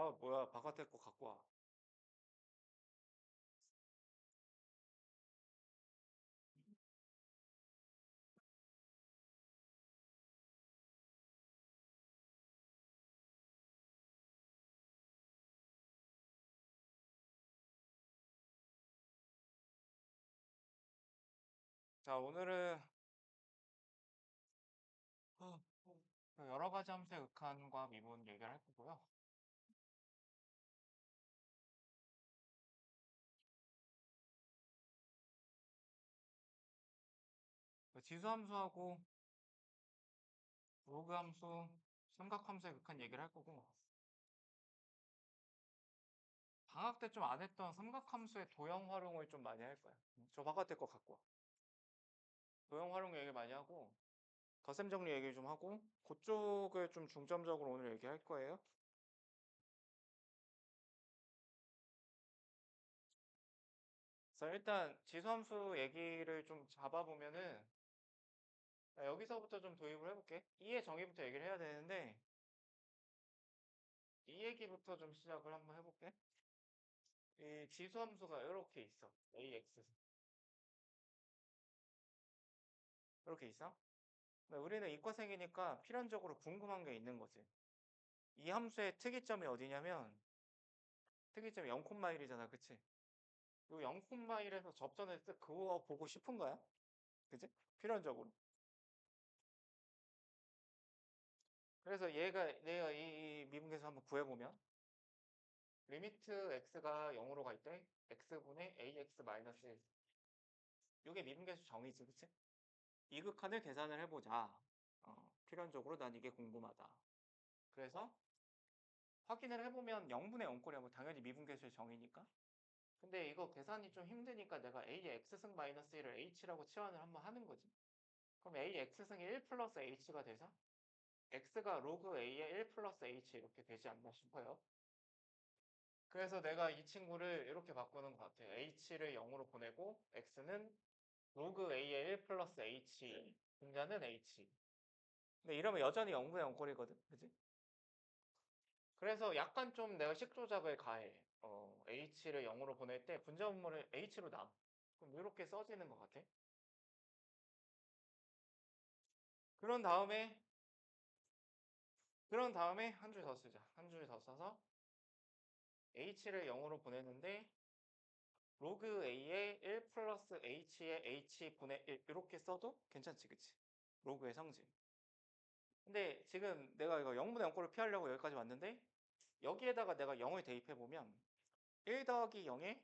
뭐야, 바깥에 거 갖고 와. 자, 오늘은 어, 여러 가지 함수의 극한과 미분 얘기를 할 거고요. 지수 함수하고 로그 함수, 삼각 함수의 극한 얘기를 할 거고, 방학 때 좀 안 했던 삼각 함수의 도형 활용을 좀 많이 할 거야. 저 바깥에 거 갖고 와. 도형 활용 얘기 많이 하고, 덧셈 정리 얘기 좀 하고, 그쪽을 좀 중점적으로 오늘 얘기할 거예요. 그래서 일단 지수함수 얘기를 좀 잡아보면은 여기서부터 좀 도입을 해볼게. 이의 정의부터 얘기를 해야 되는데 이 얘기부터 좀 시작을 한번 해볼게. 이 지수함수가 이렇게 있어. ax 이렇게 있어. 근데 우리는 이과생이니까 필연적으로 궁금한 게 있는 거지. 이 함수의 특이점이 어디냐면 특이점이 0,1이잖아, 그치? 이 0,1에서 접선했을 때 그거 보고 싶은 거야, 그치? 필연적으로. 그래서 내가 이 미분계수 한번 구해보면 리미트 x가 0으로 갈 때 x분의 ax 마이너스 1. 이게 미분계수 정의지, 그치? 이 극한을 계산을 해보자. 필연적으로 난 이게 궁금하다. 그래서 확인을 해보면 0분의 0꼴이야. 뭐 당연히 미분계수의 정의니까. 근데 이거 계산이 좀 힘드니까 내가 a의 x승 마이너스 1을 h라고 치환을 한번 하는 거지. 그럼 a의 x승이 1 플러스 h가 돼서 x가 로그 a의 1 플러스 h 이렇게 되지 않나 싶어요. 그래서 내가 이 친구를 이렇게 바꾸는 것 같아요. h를 0으로 보내고 x는 로그 a의 1 플러스 h 분자는 h. 근데 이러면 여전히 0분의 0꼴이거든, 그지? 그래서 약간 좀 내가 식 조작을 가해. h를 0으로 보낼 때 분자 분모를 h로 남. 그럼 이렇게 써지는 것 같아. 그런 다음에 한 줄 더 쓰자. 한 줄 더 써서 h를 0으로 보내는데 로그 a의 1 플러스 h의 h분의 1 이렇게 써도 괜찮지, 그치? 로그의 성질. 근데 지금 내가 이거 0분의 0꼴을 피하려고 여기까지 왔는데 여기에다가 내가 0을 대입해보면 1 더하기 0에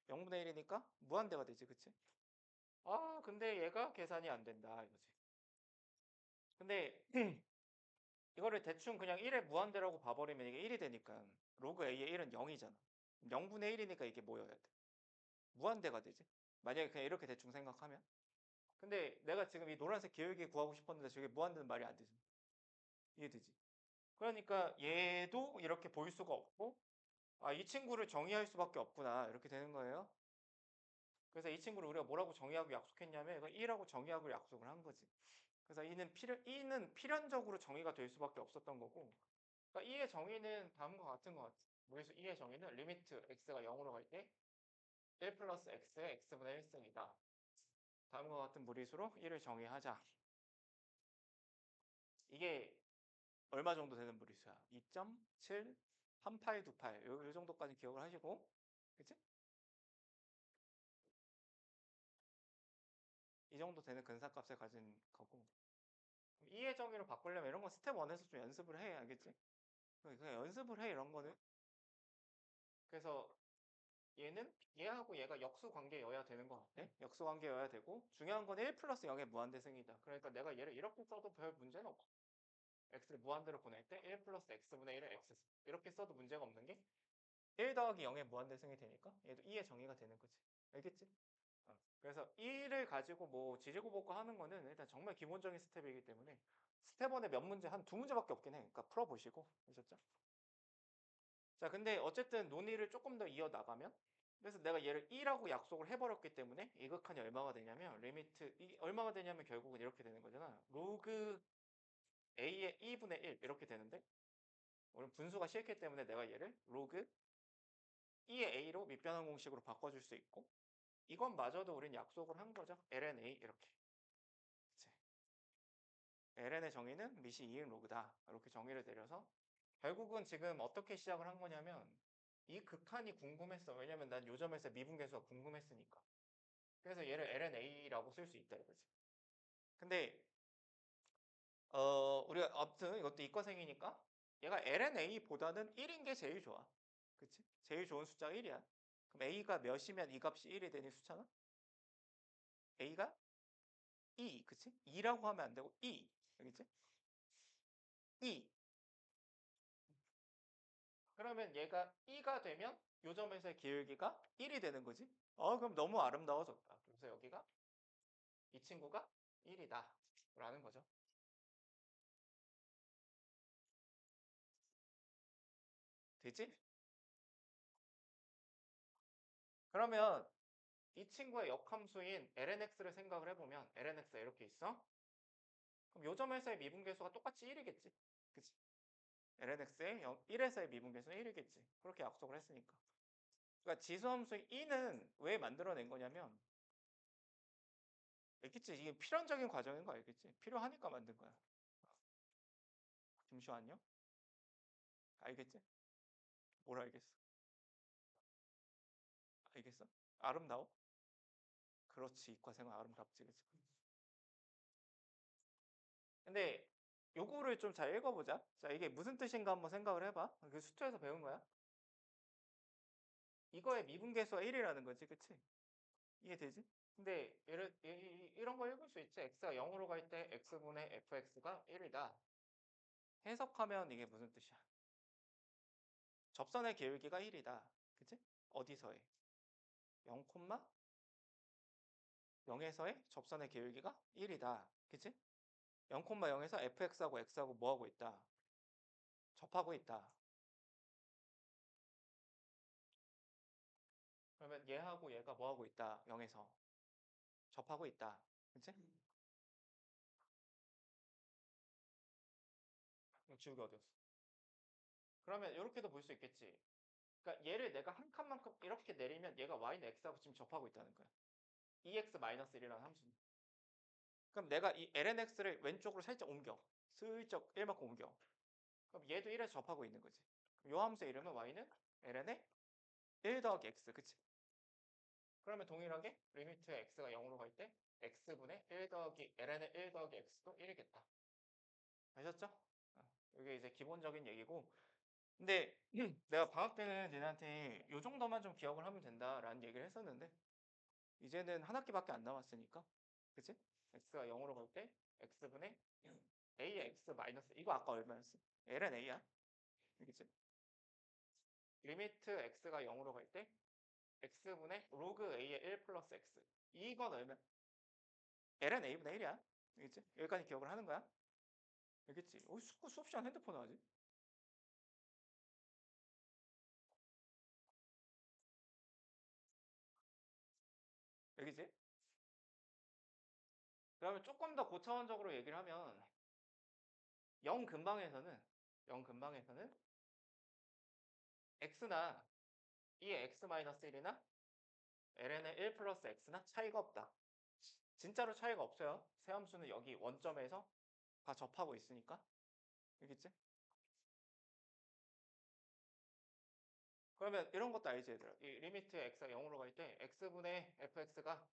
0분의 1이니까 무한대가 되지, 그치? 근데 얘가 계산이 안 된다, 이거지. 근데 이거를 대충 그냥 1의 무한대라고 봐버리면 이게 1이 되니까 로그 a의 1은 0이잖아. 0분의 1이니까 이게 뭐여야 돼? 무한대가 되지. 만약에 그냥 이렇게 대충 생각하면. 근데 내가 지금 이 노란색 기울기 구하고 싶었는데 저게 무한대는 말이 안 되지. 이해되지? 그러니까 얘도 이렇게 보일 수가 없고 이 친구를 정의할 수밖에 없구나 이렇게 되는 거예요. 그래서 이 친구를 우리가 뭐라고 정의하고 약속했냐면 이거 1하고 정의하고 약속을 한 거지. 그래서 이는 필연적으로 정의가 될 수밖에 없었던 거고 그러니까 이의 정의는 다음과 같은 것 같아. 무리수 이의 정의는 리미트 x가 0으로 갈 때 1 플러스 x의 x분의 1승이다. 다음과 같은 무리수로 1을 정의하자. 이게 얼마 정도 되는 무리수야? 2.7, 1828. 요 정도까지 기억을 하시고 그치? 이 정도 되는 근사값을 가진 거고 이의 정의로 바꾸려면 이런 거 스텝 1에서 좀 연습을 해 알겠지? 그냥 연습을 해 이런 거는 그래서 얘는 얘하고 얘가 역수 관계여야 되는 것 같아. 역수 관계여야 되고 중요한 건 1 플러스 0의 무한대승이다. 그러니까 내가 얘를 이렇게 써도 별 문제는 없어. x를 무한대로 보낼 때 1 플러스 x분의 1을 x 이렇게 써도 문제가 없는 게 1 더하기 0의 무한대승이 되니까 얘도 2의 정의가 되는 거지. 알겠지? 그래서 1을 가지고 뭐 지지고 볶고 하는 거는 일단 정말 기본적인 스텝이기 때문에 스텝 1에 몇 문제 한 두 문제밖에 없긴 해. 그러니까 풀어보시고 아셨죠? 자, 근데 어쨌든 논의를 조금 더 이어나가면 그래서 내가 얘를 2라고 약속을 해버렸기 때문에 이 극한이 얼마가 되냐면 리미트 이 얼마가 되냐면 결국은 이렇게 되는 거잖아. 로그 a의 2분의 1 이렇게 되는데 우리 분수가 싫기 때문에 내가 얘를 로그 2의 a로 밑변환 공식으로 바꿔줄 수 있고 이건 마저도 우린 약속을 한 거죠. ln a 이렇게. 그치? ln의 정의는 밑이 2인 로그다. 이렇게 정의를 내려서 결국은 지금 어떻게 시작을 한 거냐면 이 극한이 궁금했어. 왜냐면 난 요점에서 미분계수가 궁금했으니까. 그래서 얘를 lna라고 쓸 수 있다 이거지. 근데 우리가 아무튼 이것도 이과생이니까 얘가 lna보다는 1인 게 제일 좋아. 그치? 제일 좋은 숫자가 1이야. 그럼 a가 몇이면 이 값이 1이 되는 숫자는? a가 2, 그치? 2라고 하면 안 되고 2, 알겠지? 2. 그러면 얘가 2가 되면 요점에서의 기울기가 1이 되는 거지. 그럼 너무 아름다워졌다. 그래서 여기가 이 친구가 1이다. 라는 거죠. 되지? 그러면 이 친구의 역함수인 lnx를 생각을 해보면 lnx가 이렇게 있어. 그럼 요점에서의 미분계수가 똑같이 1이겠지. 그치? lnx의 1에서의 미분계수는 1이겠지. 그렇게 약속을 했으니까. 그러니까 지수함수의 2는 왜 만들어낸 거냐면 알겠지? 이게 필연적인 과정인 거 알겠지? 필요하니까 만든 거야. 잠시만요. 알겠지? 뭘 알겠어? 알겠어? 아름다워? 그렇지. 이과생은 아름답지. 그치? 근데 요거를 좀 잘 읽어보자. 자, 이게 무슨 뜻인가 한번 생각을 해봐. 그 수투에서 배운 거야. 이거의 미분계수가 1이라는 거지. 그치? 이해되지? 근데 이런 거 읽을 수 있지. x가 0으로 갈 때 x분의 fx가 1이다. 해석하면 이게 무슨 뜻이야? 접선의 기울기가 1이다. 그치? 어디서의? 0, 0에서의 접선의 기울기가 1이다. 그치? 0,0에서 fx하고 x하고 뭐하고 있다? 접하고 있다. 그러면 얘하고 얘가 뭐하고 있다? 0에서 접하고 있다. 그치? 지우개 어디였어? 그러면 이렇게도 볼 수 있겠지. 그러니까 얘를 내가 한 칸만큼 이렇게 내리면 얘가 y는 x하고 지금 접하고 있다는 거야. 2x-1이라는 함수. 그럼 내가 이 lnx를 왼쪽으로 살짝 옮겨. 슬쩍 1만큼 옮겨. 그럼 얘도 1에서 접하고 있는 거지. 이 함수의 이름은 y는 ln의 1 더하기 x. 그치? 그러면 동일하게 리미트 x가 0으로 갈 때 x분의 1 더하기 ln의 1 더하기 x도 1이겠다. 아셨죠? 이게 이제 기본적인 얘기고 근데 내가 방학 때는 얘네한테 요 정도만 좀 기억을 하면 된다라는 얘기를 했었는데 이제는 한 학기밖에 안 남았으니까 그치? x가 0으로 갈 때 x분의 a의 x 마이너스 이거 아까 얼마였어? ln a야? 그치? 리미트 x가 0으로 갈 때 x분의 로그 a의 1 플러스 x 이건 얼마? ln a분의 1이야. 알겠지? 여기까지 기억을 하는 거야. 알겠지? 수업 시간 핸드폰 하지? 알겠지? 그러면 조금 더 고차원적으로 얘기를 하면 0 근방에서는 0 근방에서는 x나 이의 x-1이나 ln의 1 플러스 x나 차이가 없다. 진짜로 차이가 없어요. 세 함수는 여기 원점에서 다 접하고 있으니까. 알겠지? 그러면 이런 것도 알지 얘들아. 이 리미트 x가 0으로 갈 때 x분의 fx가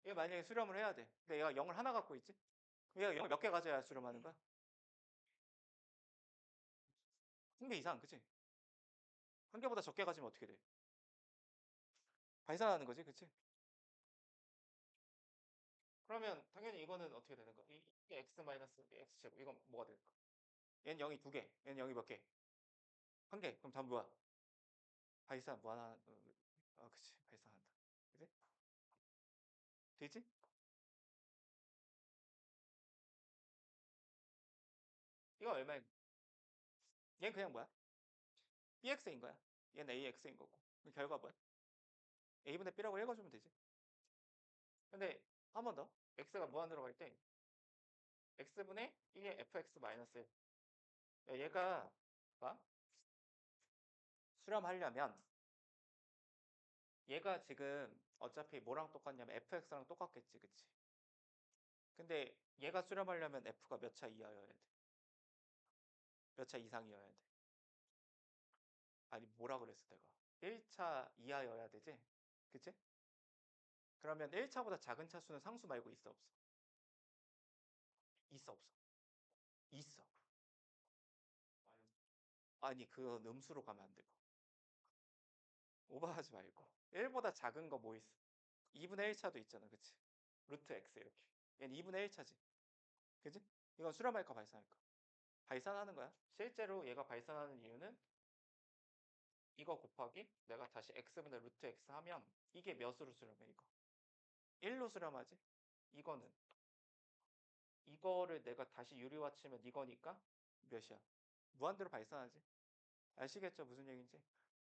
얘 만약에 수렴을 해야 돼. 근데 얘가 0을 하나 갖고 있지? 얘가 0을 몇 개 가져야 수렴하는 거야? 한 개 이상, 그치? 한 개보다 적게 가지면 어떻게 돼? 발산하는 거지, 그치? 그러면 당연히 이거는 어떻게 되는 거야? 이게 x 마이너스 x 제곱 이건 뭐가 될까? 얘는 0이 두 개, 얘는 0이 몇 개? 한 개. 그럼 답 뭐야? 발산 무한한 그치 발산한다. 그치? 되지? 이거 얼마인? 얘는 그냥 뭐야? bx인 거야. 얘는 ax인 거고. 그럼 결과 뭐야? a분의 b라고 읽어주면 되지. 근데 한 번 더. x가 무한으로 갈 때 x분의 1의 fx 마이너스 1. 얘가 봐. 수렴하려면 얘가 지금 어차피 뭐랑 똑같냐면 fx랑 똑같겠지, 그치? 근데 얘가 수렴하려면 f가 몇 차 이하여야 돼? 몇 차 이상이어야 돼? 아니 뭐라 그랬어 내가? 1차 이하여야 되지? 그치? 그러면 1차보다 작은 차수는 상수 말고 있어 없어? 있어 없어? 있어. 아니 그건 음수로 가면 안 되고 오버하지 말고 1보다 작은 거 뭐 있어? 2분의 1차도 있잖아, 그치? 루트 x 이렇게 얘는 2분의 1차지, 그치? 이건 수렴할까 발산할까? 발산하는 거야. 실제로 얘가 발산하는 이유는 이거 곱하기 내가 다시 x분의 루트 x 하면 이게 몇으로 수렴해? 이거 1로 수렴하지? 이거는 이거를 내가 다시 유리화 치면 이거니까 몇이야? 무한대로 발산하지. 아시겠죠? 무슨 얘기인지?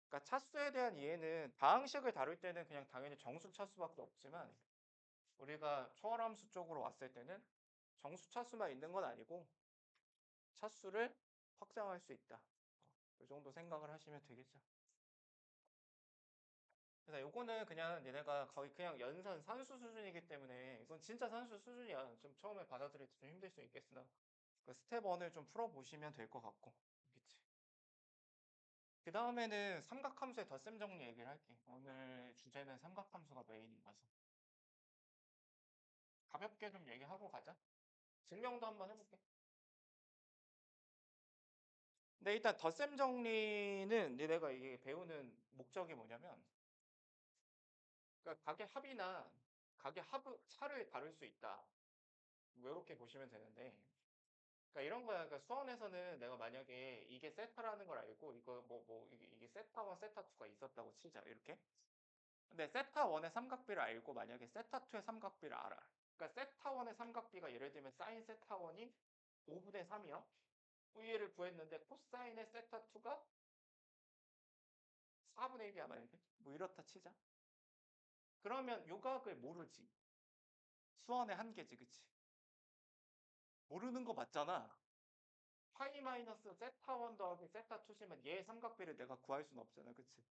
그러니까 차수에 대한 이해는 다항식을 다룰 때는 그냥 당연히 정수 차수밖에 없지만 우리가 초월함수 쪽으로 왔을 때는 정수 차수만 있는 건 아니고 차수를 확장할 수 있다. 이 정도 생각을 하시면 되겠죠. 그래서 요거는 그냥 얘네가 거의 그냥 연산 산수 수준이기 때문에 이건 진짜 산수 수준이야. 좀 처음에 받아들일 때 좀 힘들 수 있겠으나 그 스텝 1을 좀 풀어보시면 될 것 같고. 그치? 그 다음에는 삼각함수의 덧셈 정리 얘기를 할게. 오늘 주제는 삼각함수가 메인이라서 가볍게 좀 얘기하고 가자. 증명도 한번 해볼게. 근데 일단 덧셈 정리는 내가 이게 배우는 목적이 뭐냐면 그러니까 각의 합이나 각의 합 차를 다룰 수 있다. 뭐 이렇게 보시면 되는데 그러니까 이런 거야. 그러니까 수원에서는 내가 만약에 이게 세타라는 걸 알고 이거 이게 세타 1, 세타 2가 있었다고 치자. 이렇게. 근데 세타 1의 삼각비를 알고 만약에 세타 2의 삼각비를 알아. 그러니까 세타 1의 삼각비가 예를 들면 사인 세타 1이 5분의 3이요. V를 구했는데 코사인의 세타 2가 4분의 1이야 만약에. 뭐 이렇다 치자. 그러면 요각을 모르지. 수원의 한계지, 그치? 모르는 거 맞잖아. 파이 마이너스 세타 1 더하기 세타 2시면 얘 삼각비를 내가 구할 수는 없잖아, 그치?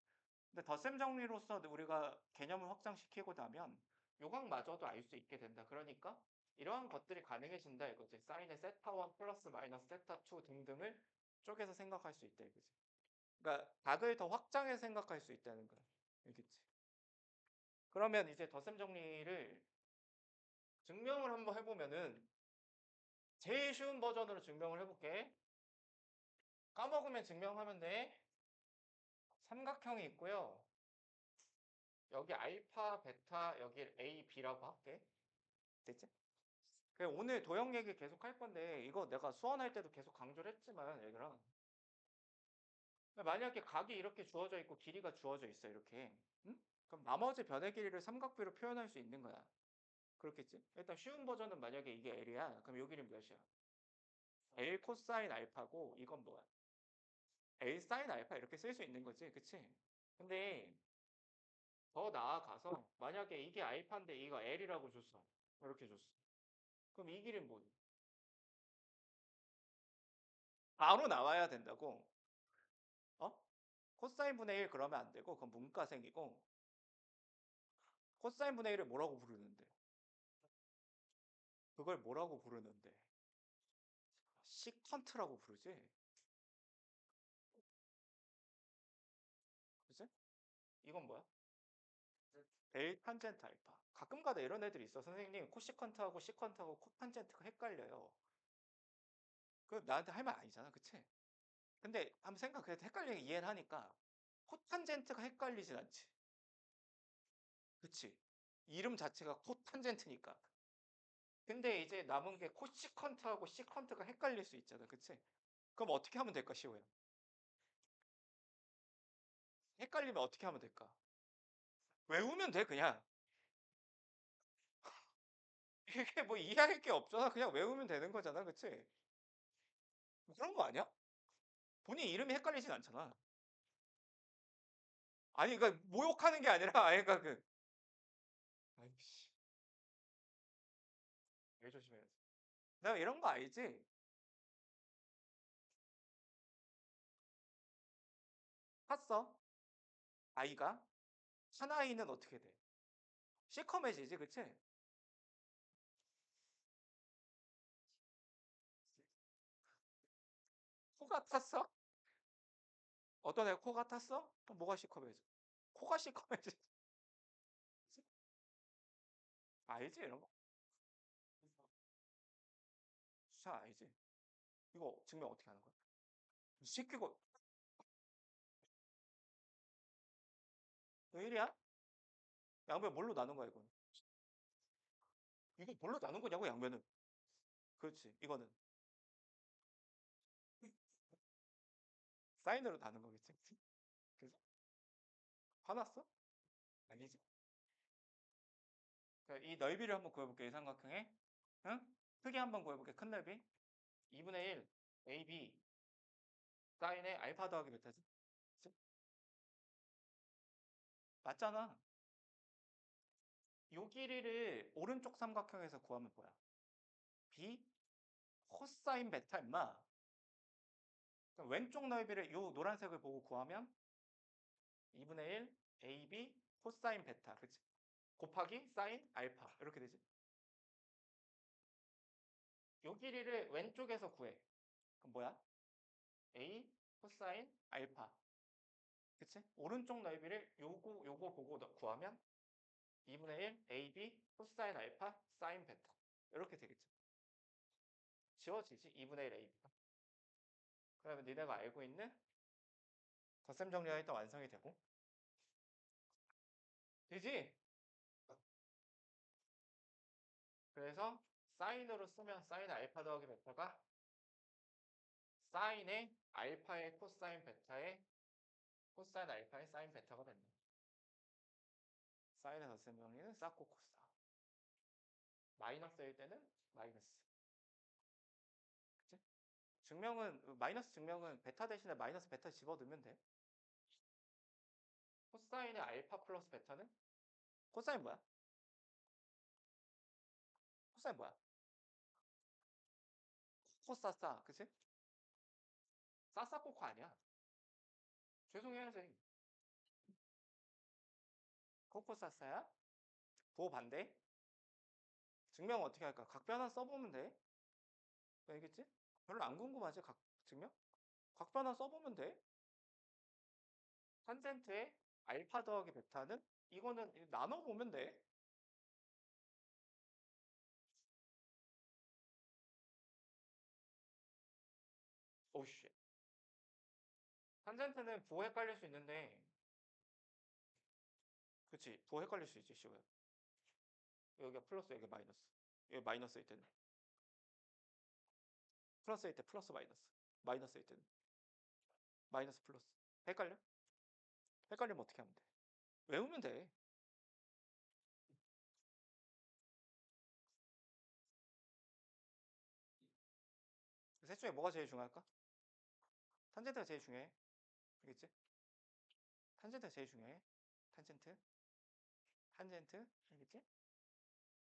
근데 덧셈 정리로서 우리가 개념을 확장시키고 나면 요각마저도 알 수 있게 된다. 그러니까 이러한 것들이 가능해진다 이거지. 사인의 세타 1 플러스 마이너스 세타 2 등등을 쪼개서 생각할 수 있다 이거지. 그러니까 각을 더 확장해서 생각할 수 있다는 거야. 알겠지? 그러면 이제 덧셈 정리를 증명을 한번 해보면은 제일 쉬운 버전으로 증명을 해볼게. 까먹으면 증명하면 돼. 삼각형이 있고요. 여기 알파, 베타, 여기 A, B라고 할게. 됐지? 오늘 도형 얘기 계속 할 건데 이거 내가 수원할 때도 계속 강조를 했지만 얘들아 만약에 각이 이렇게 주어져 있고 길이가 주어져 있어 이렇게 응? 그럼 나머지 변의 길이를 삼각비로 표현할 수 있는 거야. 그렇겠지? 일단 쉬운 버전은 만약에 이게 L이야 그럼 요 길이는 몇이야? L 코사인 알파고 이건 뭐야? L 사인 알파 이렇게 쓸 수 있는 거지 그치? 근데 더 나아가서 만약에 이게 알파인데 이거 L이라고 줬어 이렇게 줬어 그럼 이 길이는 뭐야? 바로 나와야 된다고. 어? 코사인 분의 1 그러면 안 되고 그건 문과생이고 코사인 분의 1을 뭐라고 부르는데? 그걸 뭐라고 부르는데? 시컨트라고 부르지? 그치? 이건 뭐야? 델 탄젠트 알파. 가끔가다 이런 애들이 있어. 선생님 코시컨트하고 시컨트하고 코탄젠트가 헷갈려요. 그 나한테 할 말 아니잖아. 그치? 근데 한번 생각해. 헷갈리는 게 이해를 하니까 코탄젠트가 헷갈리진 않지. 그치? 이름 자체가 코탄젠트니까. 근데 이제 남은 게 코시컨트하고 시컨트가 헷갈릴 수 있잖아. 그치? 그럼 어떻게 하면 될까, 시호야? 헷갈리면 어떻게 하면 될까? 외우면 돼, 그냥. 이게 뭐 이해할 게 없잖아. 그냥 외우면 되는 거잖아. 그치? 뭐 그런 거 아니야? 본인 이름이 헷갈리진 않잖아. 아니, 그러니까 모욕하는 게 아니라, 아니, 그러니까 아이씨, 왜 조심해야지. 내가 이런 거 알지? 탔어. i가. 한 i는 어떻게 돼? 시커매지지, 그치? 코가 탔어? 어떤 애 코가 탔어? 그럼 뭐가 시커매져? 코가 시커매지. 알지, 이런 거? 수사 알지? 이거 증명 어떻게 하는 거야? 이 새끼가 너 1이야? 양면 뭘로 나눈 거야, 이거는? 이거 뭘로 나눈 거냐고, 양면은? 그렇지, 이거는. 사인으로 나눈 거겠지? 그래서 화났어? 아니지. 그러니까 이 넓이를 한번 구해볼게, 이 삼각형에. 응? 크기 한번 구해볼게, 큰 넓이. 2분의 1, AB, 사인의 알파 더하기 베타지? 그치? 맞잖아. 요 길이를 오른쪽 삼각형에서 구하면 뭐야? B 코사인 베타 임마. 그럼 왼쪽 넓이를 요 노란색을 보고 구하면 2분의 1 AB 코사인 베타, 그치? 곱하기 사인 알파 이렇게 되지. 요 길이를 왼쪽에서 구해. 그럼 뭐야? A 코사인 알파, 그치? 오른쪽 넓이를 요거 보고 구하면 2분의 1 AB 코사인 알파 사인 베타 이렇게 되겠죠. 지워지지 2분의 1 AB가. 그러면 니네가 알고 있는 덧셈 정리가 일단 완성이 되고 되지? 그래서 사인으로 쓰면 사인 알파 더하기 베타가 사인의 알파의 코사인 베타의 코사인 알파의 사인 베타가 된다. 사인의 덧셈 정리는 쌓고 코사. 마이너스일 때는 마이너스. 그치? 증명은 마이너스 증명은 베타 대신에 마이너스 베타 집어넣으면 돼. 코사인의 알파 플러스 베타는 코사인 뭐야? 코사인 뭐야? 코사싸, 그치? 싸싸코코 아니야. 죄송해요, 선생님. 코코싸싸야? 부호 반대? 증명 어떻게 할까? 각변환 써보면 돼. 알겠지? 별로 안 궁금하지? 증명? 각변환 써보면 돼. 탄젠트의 알파 더하기 베타는 이거는 나눠보면 돼. 오씨. 탄젠트는 부호 헷갈릴 수 있는데, 그치? 부호 헷갈릴 수 있지, 시호야. 여기가 플러스, 여기 마이너스. 여기 마이너스일 때는. 플러스일 때 플러스 마이너스. 마이너스일 때는. 마이너스 플러스. 헷갈려? 헷갈리면 어떻게 하면 돼? 외우면 돼. 셋 중에 뭐가 제일 중요할까? 탄젠트가 제일 중요해. 알겠지? 탄젠트가 제일 중요해. 탄젠트. 탄젠트. 알겠지?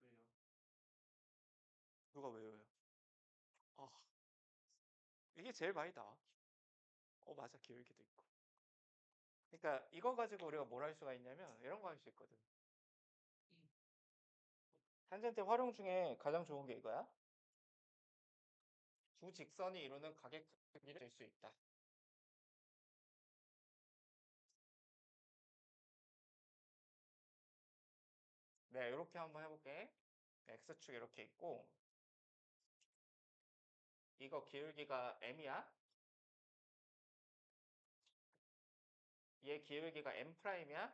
왜요? 누가 외워요? 아, 이게 제일 많이 나와. 맞아. 기울기도 있고. 그러니까 이거 가지고 우리가 뭘 할 수가 있냐면 이런 거 할 수 있거든. 탄젠트 활용 중에 가장 좋은 게 이거야. 두 직선이 이루는 각의 크기를 잴 수 있다. 네, 이렇게 한번 해볼게. X축 이렇게 있고 이거 기울기가 M이야. 얘 기울기가 M''이야.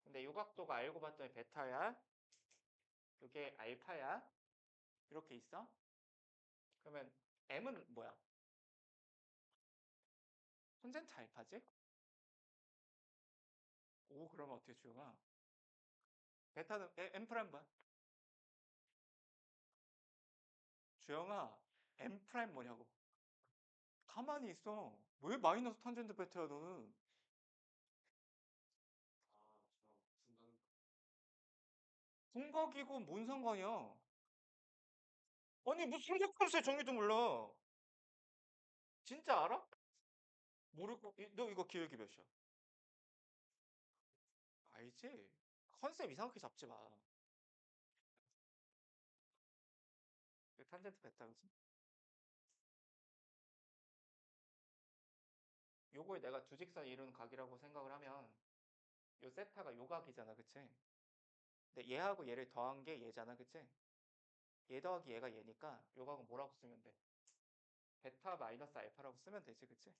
근데 요 각도가 알고 봤더니 베타야. 이게 알파야. 이렇게 있어. 그러면 M은 뭐야? 탄젠트 알파지? 오, 그러면 어떻게 주영아? 베타는 M' 뭐야? 주영아, M' 뭐냐고? 가만히 있어. 왜 마이너스 탄젠트 베타야 너는? 삼각이고 뭔 상관이야? 아니 무슨 삼각함수의 정의도 몰라. 진짜 알아? 모르고 너 이거 기울기 몇이야? 알지? 컨셉 이상하게 잡지 마. 그 탄젠트 베타 그지? 요걸 내가 두 직선 이루는 각이라고 생각을 하면 요 세타가 요 각이잖아, 그치? 근데 얘하고 얘를 더한 게 얘잖아, 그치? 얘 더하기 얘가 얘니까 요 각은 뭐라고 쓰면 돼? 베타 마이너스 알파라고 쓰면 되지, 그치?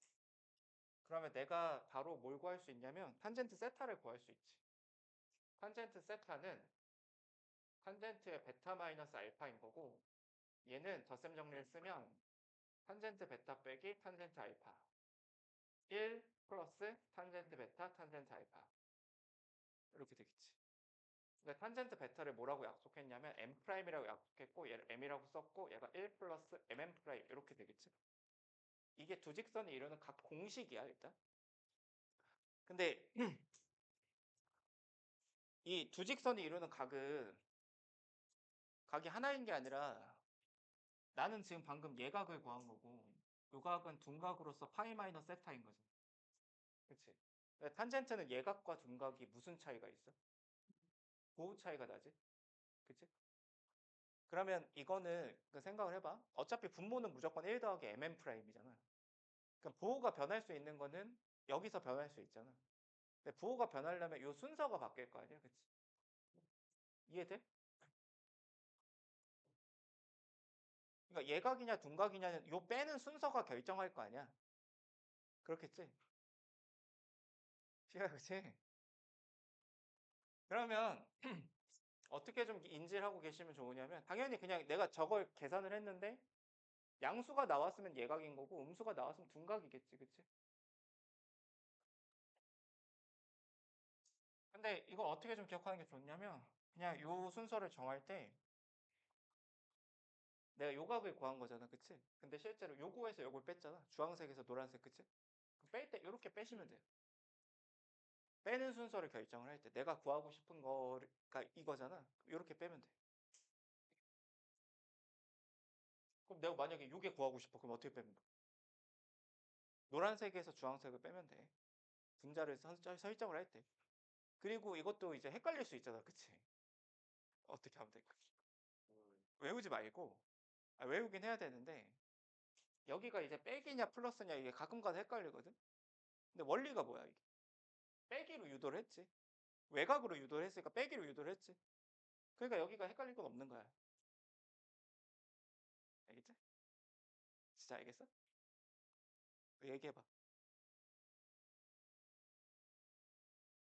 그러면 내가 바로 뭘 구할 수 있냐면 탄젠트 세타를 구할 수 있지. 탄젠트 세타는 탄젠트의 베타 마이너스 알파인 거고 얘는 덧셈 정리를 쓰면 탄젠트 베타 빼기 탄젠트 알파 1 플러스 탄젠트 베타 탄젠트 알파 이렇게 되겠지. 근데 탄젠트 베타를 뭐라고 약속했냐면 m'이라고 약속했고 얘를 m이라고 썼고 얘가 1 플러스 mm' 이렇게 되겠지. 이게 두 직선이 이루는 각 공식이야 일단. 근데 이 두 직선이 이루는 각이 하나인 게 아니라 나는 지금 방금 예각을 구한 거고 요 각은 둔각으로서 파이 마이너스 세타인 거지. 그치? 근데 탄젠트는 예각과 둔각이 무슨 차이가 있어? 보호 차이가 나지? 그치? 그러면 이거는 그 생각을 해봐. 어차피 분모는 무조건 1 더하기 mm 프라임이잖아. 그럼 부호가 변할 수 있는 거는 여기서 변할 수 있잖아. 근데 부호가 변하려면 이 순서가 바뀔 거 아니야, 그치? 이해돼? 그러니까 예각이냐 둔각이냐는 요 빼는 순서가 결정할 거 아니야. 그렇겠지? 시각 그치? 그러면 어떻게 좀 인지를 하고 계시면 좋으냐면 당연히 그냥 내가 저걸 계산을 했는데 양수가 나왔으면 예각인 거고 음수가 나왔으면 둔각이겠지, 그치? 근데 이걸 어떻게 좀 기억하는 게 좋냐면 그냥 요 순서를 정할 때 내가 요각을 구한 거잖아, 그치? 근데 실제로 요거에서 요걸 뺐잖아. 주황색에서 노란색, 그치? 뺄 때 이렇게 빼시면 돼요. 빼는 순서를 결정을 할 때 내가 구하고 싶은 거가 이거잖아. 이렇게 빼면 돼. 그럼 내가 만약에 요게 구하고 싶어. 그럼 어떻게 빼면 돼? 노란색에서 주황색을 빼면 돼. 분자를 설정을 할 때. 그리고 이것도 이제 헷갈릴 수 있잖아, 그치? 어떻게 하면 될까? 외우지 말고 외우긴 해야 되는데 여기가 이제 빼기냐 플러스냐 이게 가끔가다 헷갈리거든. 근데 원리가 뭐야 이게? 빼기로 유도를 했지. 외곽으로 유도를 했으니까 빼기로 유도를 했지. 그러니까 여기가 헷갈릴 건 없는 거야. 알겠지? 진짜 알겠어? 얘기해봐.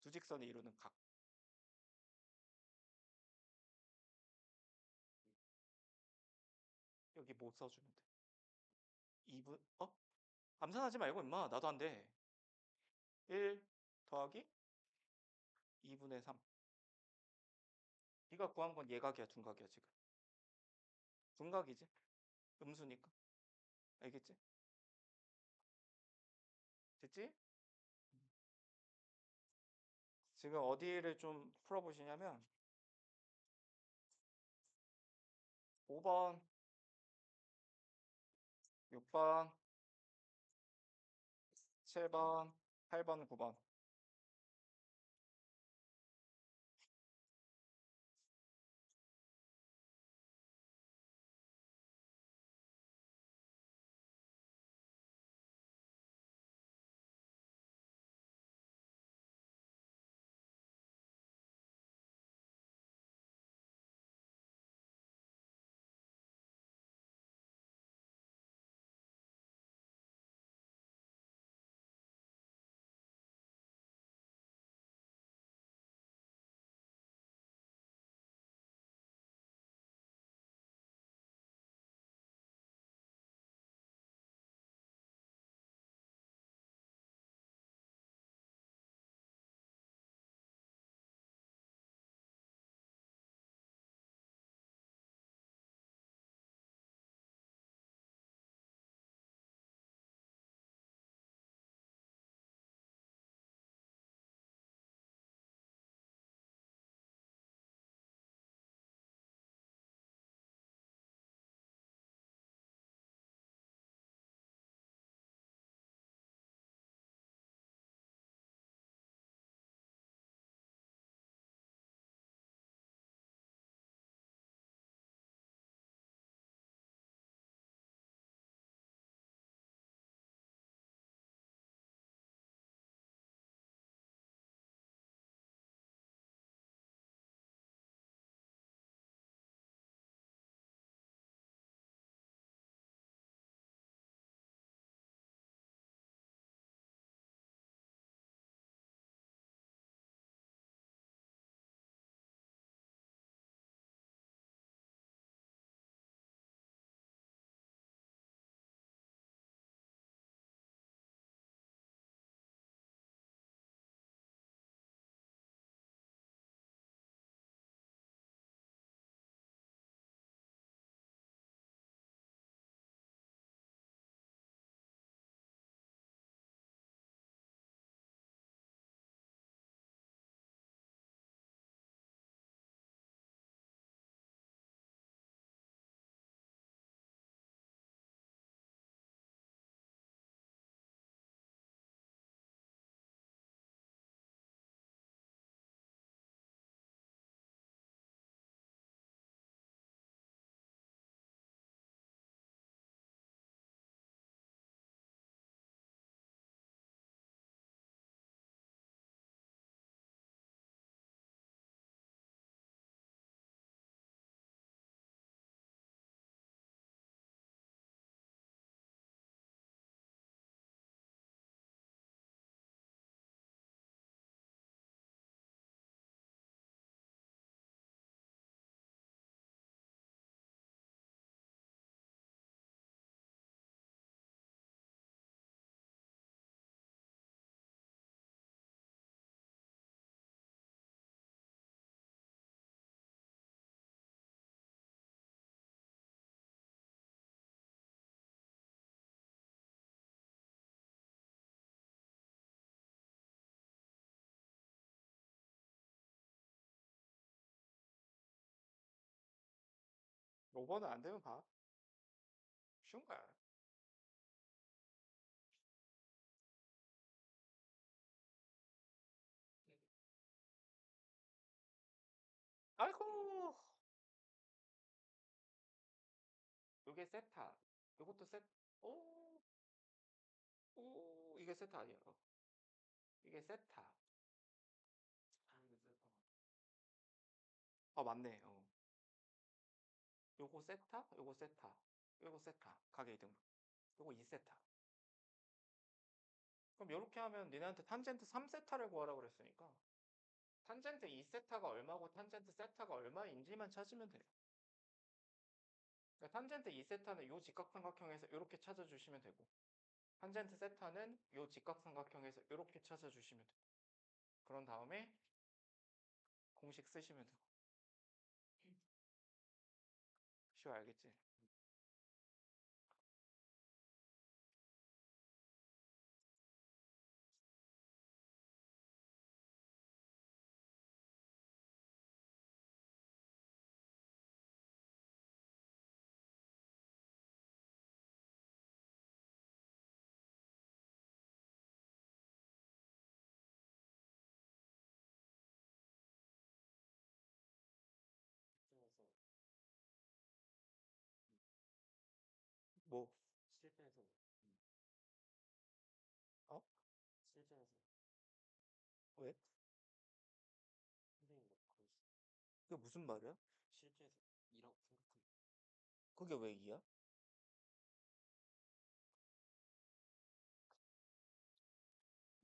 두 직선이 이루는 각. 여기 뭐 써주면 돼? 2분? 암산하지 말고 임마. 나도 안 돼. 1 더하기 2분의 3. 네가 구한 건 예각이야, 둔각이야 지금. 둔각이지? 음수니까. 알겠지? 됐지? 지금 어디를 좀 풀어보시냐면 5번, 6번, 7번, 8번, 9번. 5번은 안 되면 봐. 쉬운 거야. 아이고, 요게 세타. 요것도 오, 오, 이게 세타 아니야. 이게 세타. 맞네. 요거 세타, 요거 세타, 요거 세타. 가게 이등. 요거 2세타. 그럼 요렇게 하면 니네한테 탄젠트 3세타를 구하라고 그랬으니까 탄젠트 2세타가 얼마고 탄젠트 세타가 얼마인지만 찾으면 돼요. 그러니까 탄젠트 2세타는 요 직각삼각형에서 이렇게 찾아주시면 되고 탄젠트 세타는 요 직각삼각형에서 이렇게 찾아주시면 돼요. 그런 다음에 공식 쓰시면 되고. 쉬워 알겠지? 뭐? 실패해서. 어? 실패해서. 왜? 선생님 뭐 그러시. 그게 무슨 말이야? 실패해서 이라고 생각해. 그게 왜 이야?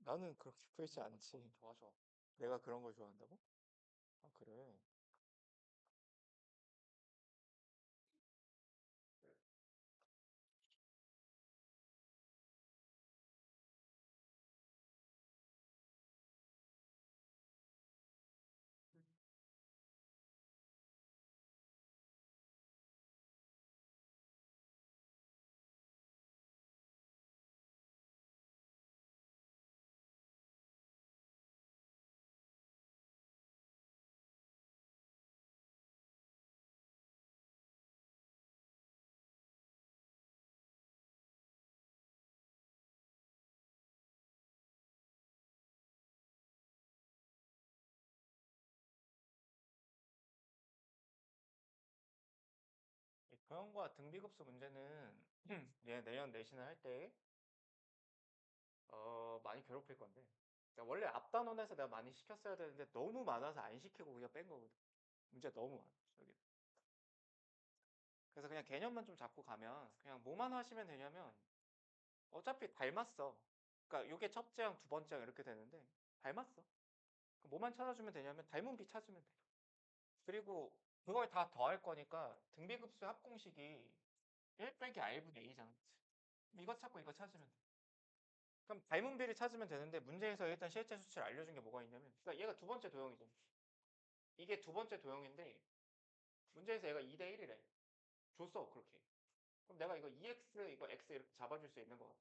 나는 그렇게 풀지 않지. 좋아져. 내가 그런 걸 좋아한다고? 아, 그래. 이 교양과 등비급수 문제는 얘 내년 내신을 할 때 많이 괴롭힐 건데 그러니까 원래 앞단원에서 내가 많이 시켰어야 되는데 너무 많아서 안 시키고 그냥 뺀 거거든. 문제 너무 많아. 저기. 그래서 그냥 개념만 좀 잡고 가면 그냥 뭐만 하시면 되냐면 어차피 닮았어. 그러니까 요게 첫째 항, 두 번째 항 이렇게 되는데 닮았어. 그럼 뭐만 찾아주면 되냐면 닮은 비 찾으면 돼. 그리고 그걸 다 더할 거니까 등비급수 합공식이 1 빼기 r분의 a잖아. 이거 찾고 이거 찾으면 돼. 그럼 닮은 비를 찾으면 되는데 문제에서 일단 실제 수치를 알려준 게 뭐가 있냐면 그러니까 얘가 두 번째 도형이죠. 이게 두 번째 도형인데 문제에서 얘가 2대 1이래. 줬어 그렇게. 그럼 내가 이거 2x 이거 x 이렇게 잡아줄 수 있는 거 같아.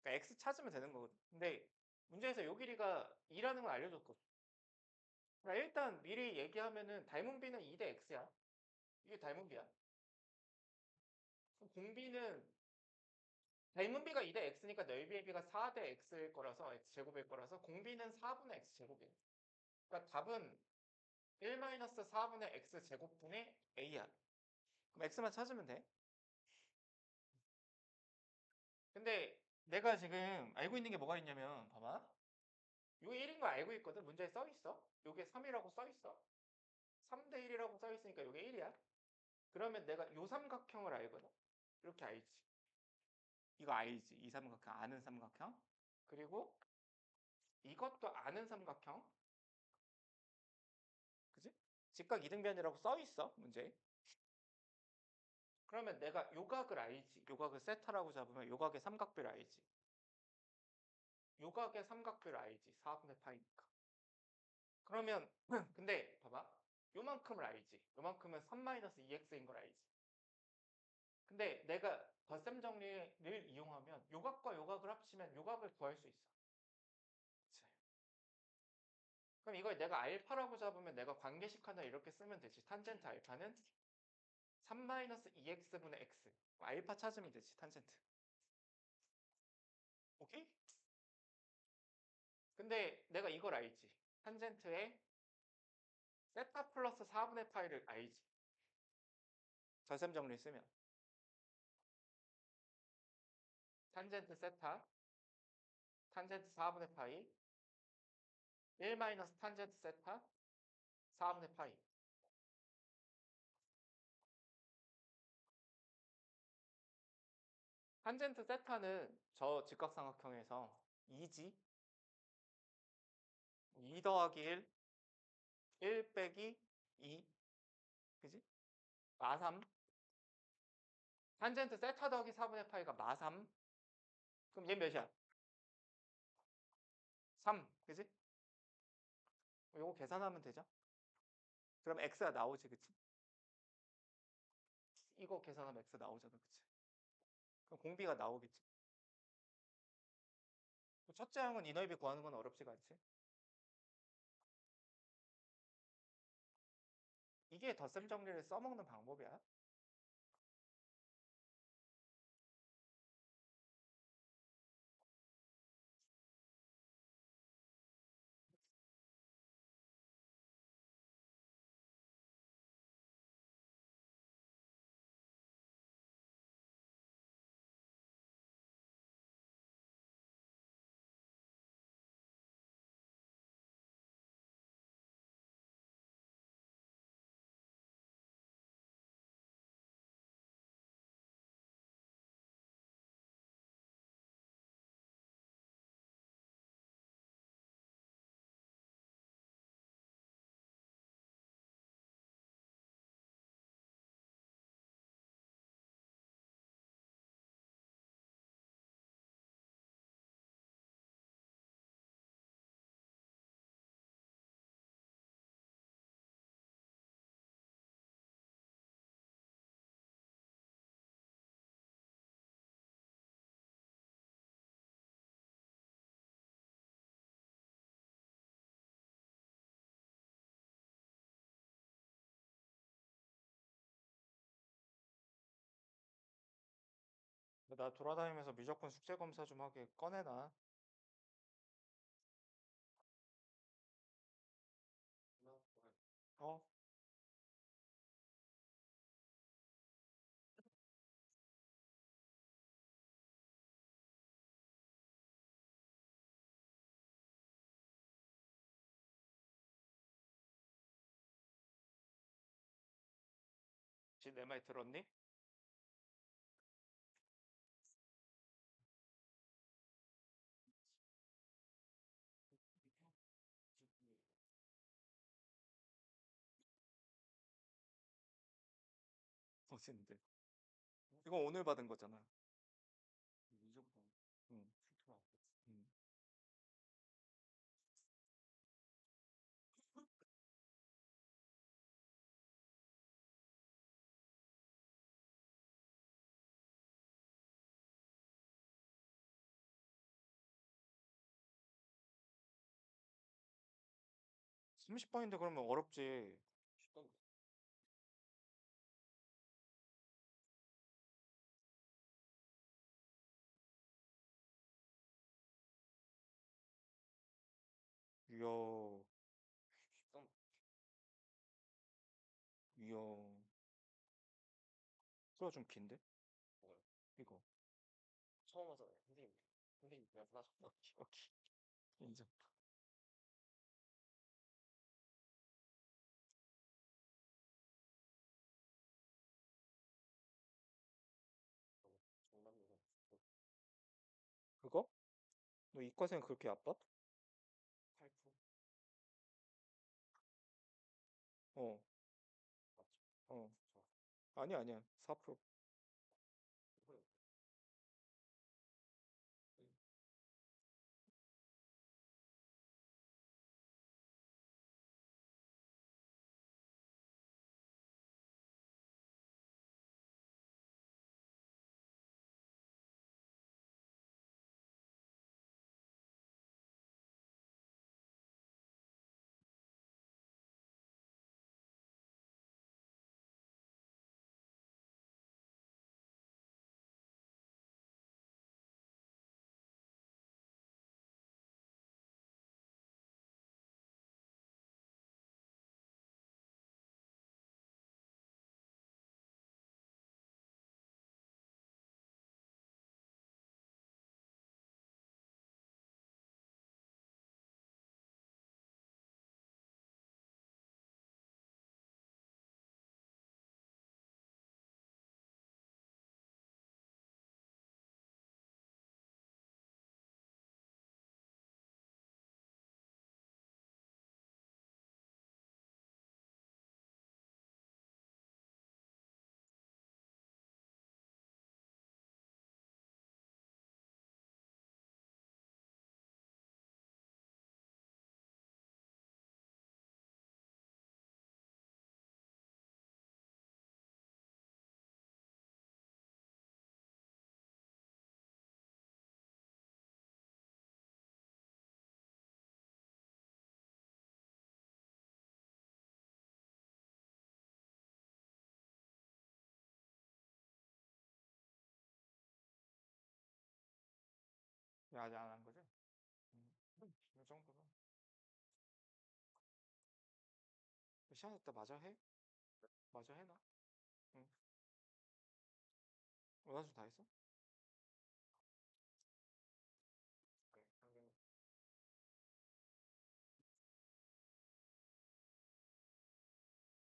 그러니까 x 찾으면 되는 거거든. 근데 문제에서 요 길이가 2라는 걸 알려줬거든. 그러니까 일단 미리 얘기하면은 닮은 비는 2대 x야. 이게 닮은 비야. 그럼 공비는 닮은 비가 2대 x니까 넓이의 비가 4대 x일 거라서 x 제곱일 거라서 공비는 4분의 x 제곱이야. 그러니까 답은 1-4분의 x 제곱분의 a야. 그럼 x만 찾으면 돼. 근데 내가 지금 알고 있는 게 뭐가 있냐면 봐봐. 요게 1인 거 알고 있거든. 문제에 써 있어. 요게 3이라고 써 있어. 3대 1이라고 써 있으니까 요게 1이야. 그러면 내가 요 삼각형을 알거든. 이렇게 알지. 이거 알지. 이 삼각형 아는 삼각형. 그리고 이것도 아는 삼각형. 그지? 직각 이등변이라고 써 있어. 문제에. 그러면 내가 요각을 알지. 요각을 세타라고 잡으면 요각의 삼각비를 알지. 요각의 삼각비를 알지. 4분의 파이니까. 그러면 근데 봐봐. 요만큼을 알지. 요만큼은 3-2x인 걸 알지. 근데 내가 덧셈 정리를 이용하면 요각과 요각을 합치면 요각을 구할 수 있어. 그치? 그럼 이걸 내가 알파라고 잡으면 내가 관계식 하나 이렇게 쓰면 되지. 탄젠트 알파는 3-2x분의 x. 알파 찾으면 되지, 탄젠트. 오케이? 근데 내가 이걸 알지. 탄젠트에 세타 플러스 4분의 파이를 알지. 절셈 정리 쓰면. 탄젠트 세타, 탄젠트 4분의 파이, 1 마이너스 탄젠트 세타, 4분의 파이. 탄젠트 세타는 저 직각삼각형에서 2지. 2 더하기 1, 1 빼기 2. 그지? 마3. 탄젠트 세타 더하기 4분의 파이가 마3. 그럼 얘 몇이야? 3. 그지? 요거 계산하면 되죠? 그럼 x가 나오지, 그치? 이거 계산하면 x 나오잖아, 그치? 그럼 공비가 나오겠지? 첫째 항은 이 넓이 구하는 건 어렵지가 않지? 이게 덧셈 정리를 써먹는 방법이야. 나 돌아다니면서 무조건 숙제 검사 좀 하게 꺼내놔. 어? 지금 내 말 들었니? 어딘데? 이거 오늘 받은 거잖아. 무조건. 응. 응. 30번인데 그러면 어렵지. 이야, 이야. 소리가 좀 긴데? 이거. 처음 와서 선생님 말씀하셨다. 오케이. 인정. 그거? 너 이과생 그렇게 아파? 8%? 어, 어. 아니야, 아니야. 4%. 아직 안 한 거죠? 이 정도로. 시간 됐다 마저 해? 마저 해놔. 응. 원하수 다 했어?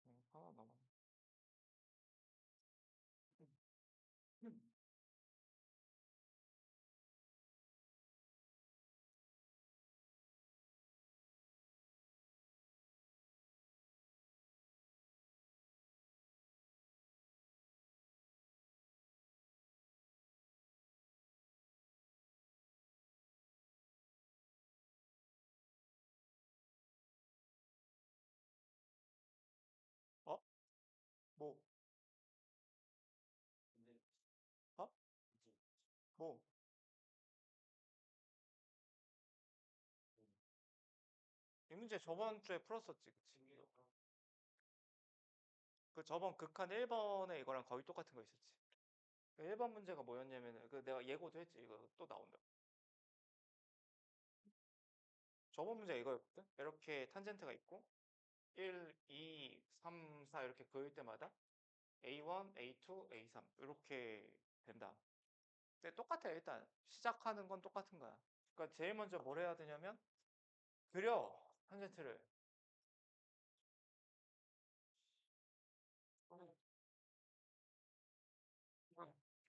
네, 하나 남았네. 음. 어? 뭐? 어? 뭐? 이 문제 저번 주에 풀었었지, 그치? 그 저번 극한 1번에 이거랑 거의 똑같은 거 있었지. 그 1번 문제가 뭐였냐면은 그 내가 예고도 했지. 이거 또 나온다. 저번 문제 이거였거든. 이렇게 탄젠트가 있고 1, 2, 3, 4 이렇게 그을 때마다 A1, A2, A3 이렇게 된다. 근데 똑같아. 일단 시작하는 건 똑같은 거야. 그러니까 제일 먼저 뭘 해야 되냐면 그려 탄젠트를.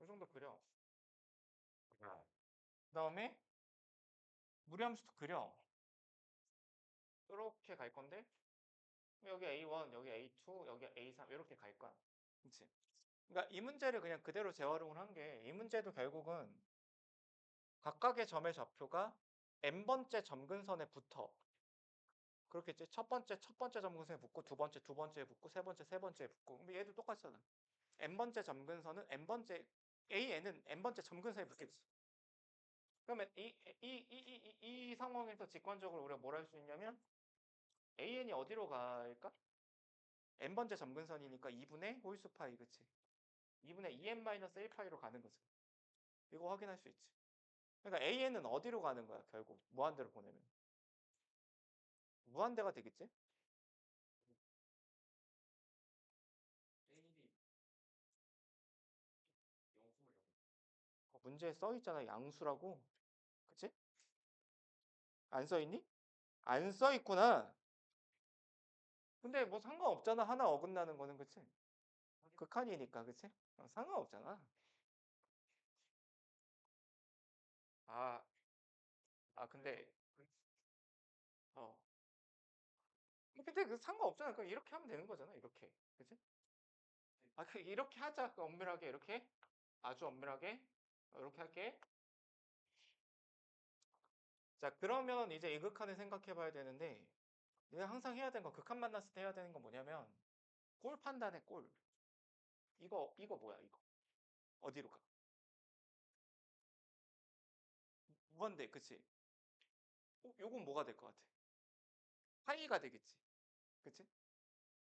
이 정도 그려. 그다음에 무리함수도 그려. 이렇게 갈 건데 여기 A1, 여기 A2, 여기 A3 이렇게 갈 거야. 그치? 그러니까 이 문제를 그냥 그대로 재활용을 한 게 이 문제도 결국은 각각의 점의 좌표가 n번째 점근선에 붙어. 그렇겠지? 첫 번째 점근선에 붙고 두 번째에 붙고 세 번째에 붙고. 근데 얘도 똑같잖아. n번째 점근선은 n번째 AN은 n번째 점근선에 붙겠지. 그러면 이 상황에서 직관적으로 우리가 뭘 할 수 있냐면 AN이 어디로 갈까? n번째 점근선이니까 2분의 홀수 파이, 그치? 2분의 2n-1파이로 가는 거죠. 이거 확인할 수 있지. 그러니까 AN은 어디로 가는 거야, 결국. 무한대로 보내면. 무한대가 되겠지? 문제에 써 있잖아, 양수라고. 그치? 안 써 있니? 안 써 있구나. 근데 뭐 상관없잖아. 하나 어긋나는 거는, 그치? 극한이니까, 그치? 상관없잖아. 아, 근데, 어. 근데 그 상관없잖아. 그냥 이렇게 하면 되는 거잖아, 이렇게. 그치? 이렇게 하자. 그 엄밀하게, 이렇게. 아주 엄밀하게. 이렇게 할게. 자, 그러면 이제 이 극한을 생각해 봐야 되는데, 내가 항상 해야 되는 거, 극한 만났을 때 해야 되는 건 뭐냐면, 골 판단해, 골. 이거 뭐야, 이거? 어디로 가? 무한대, 그치? 요건 뭐가 될 것 같아? 파이가 되겠지. 그치?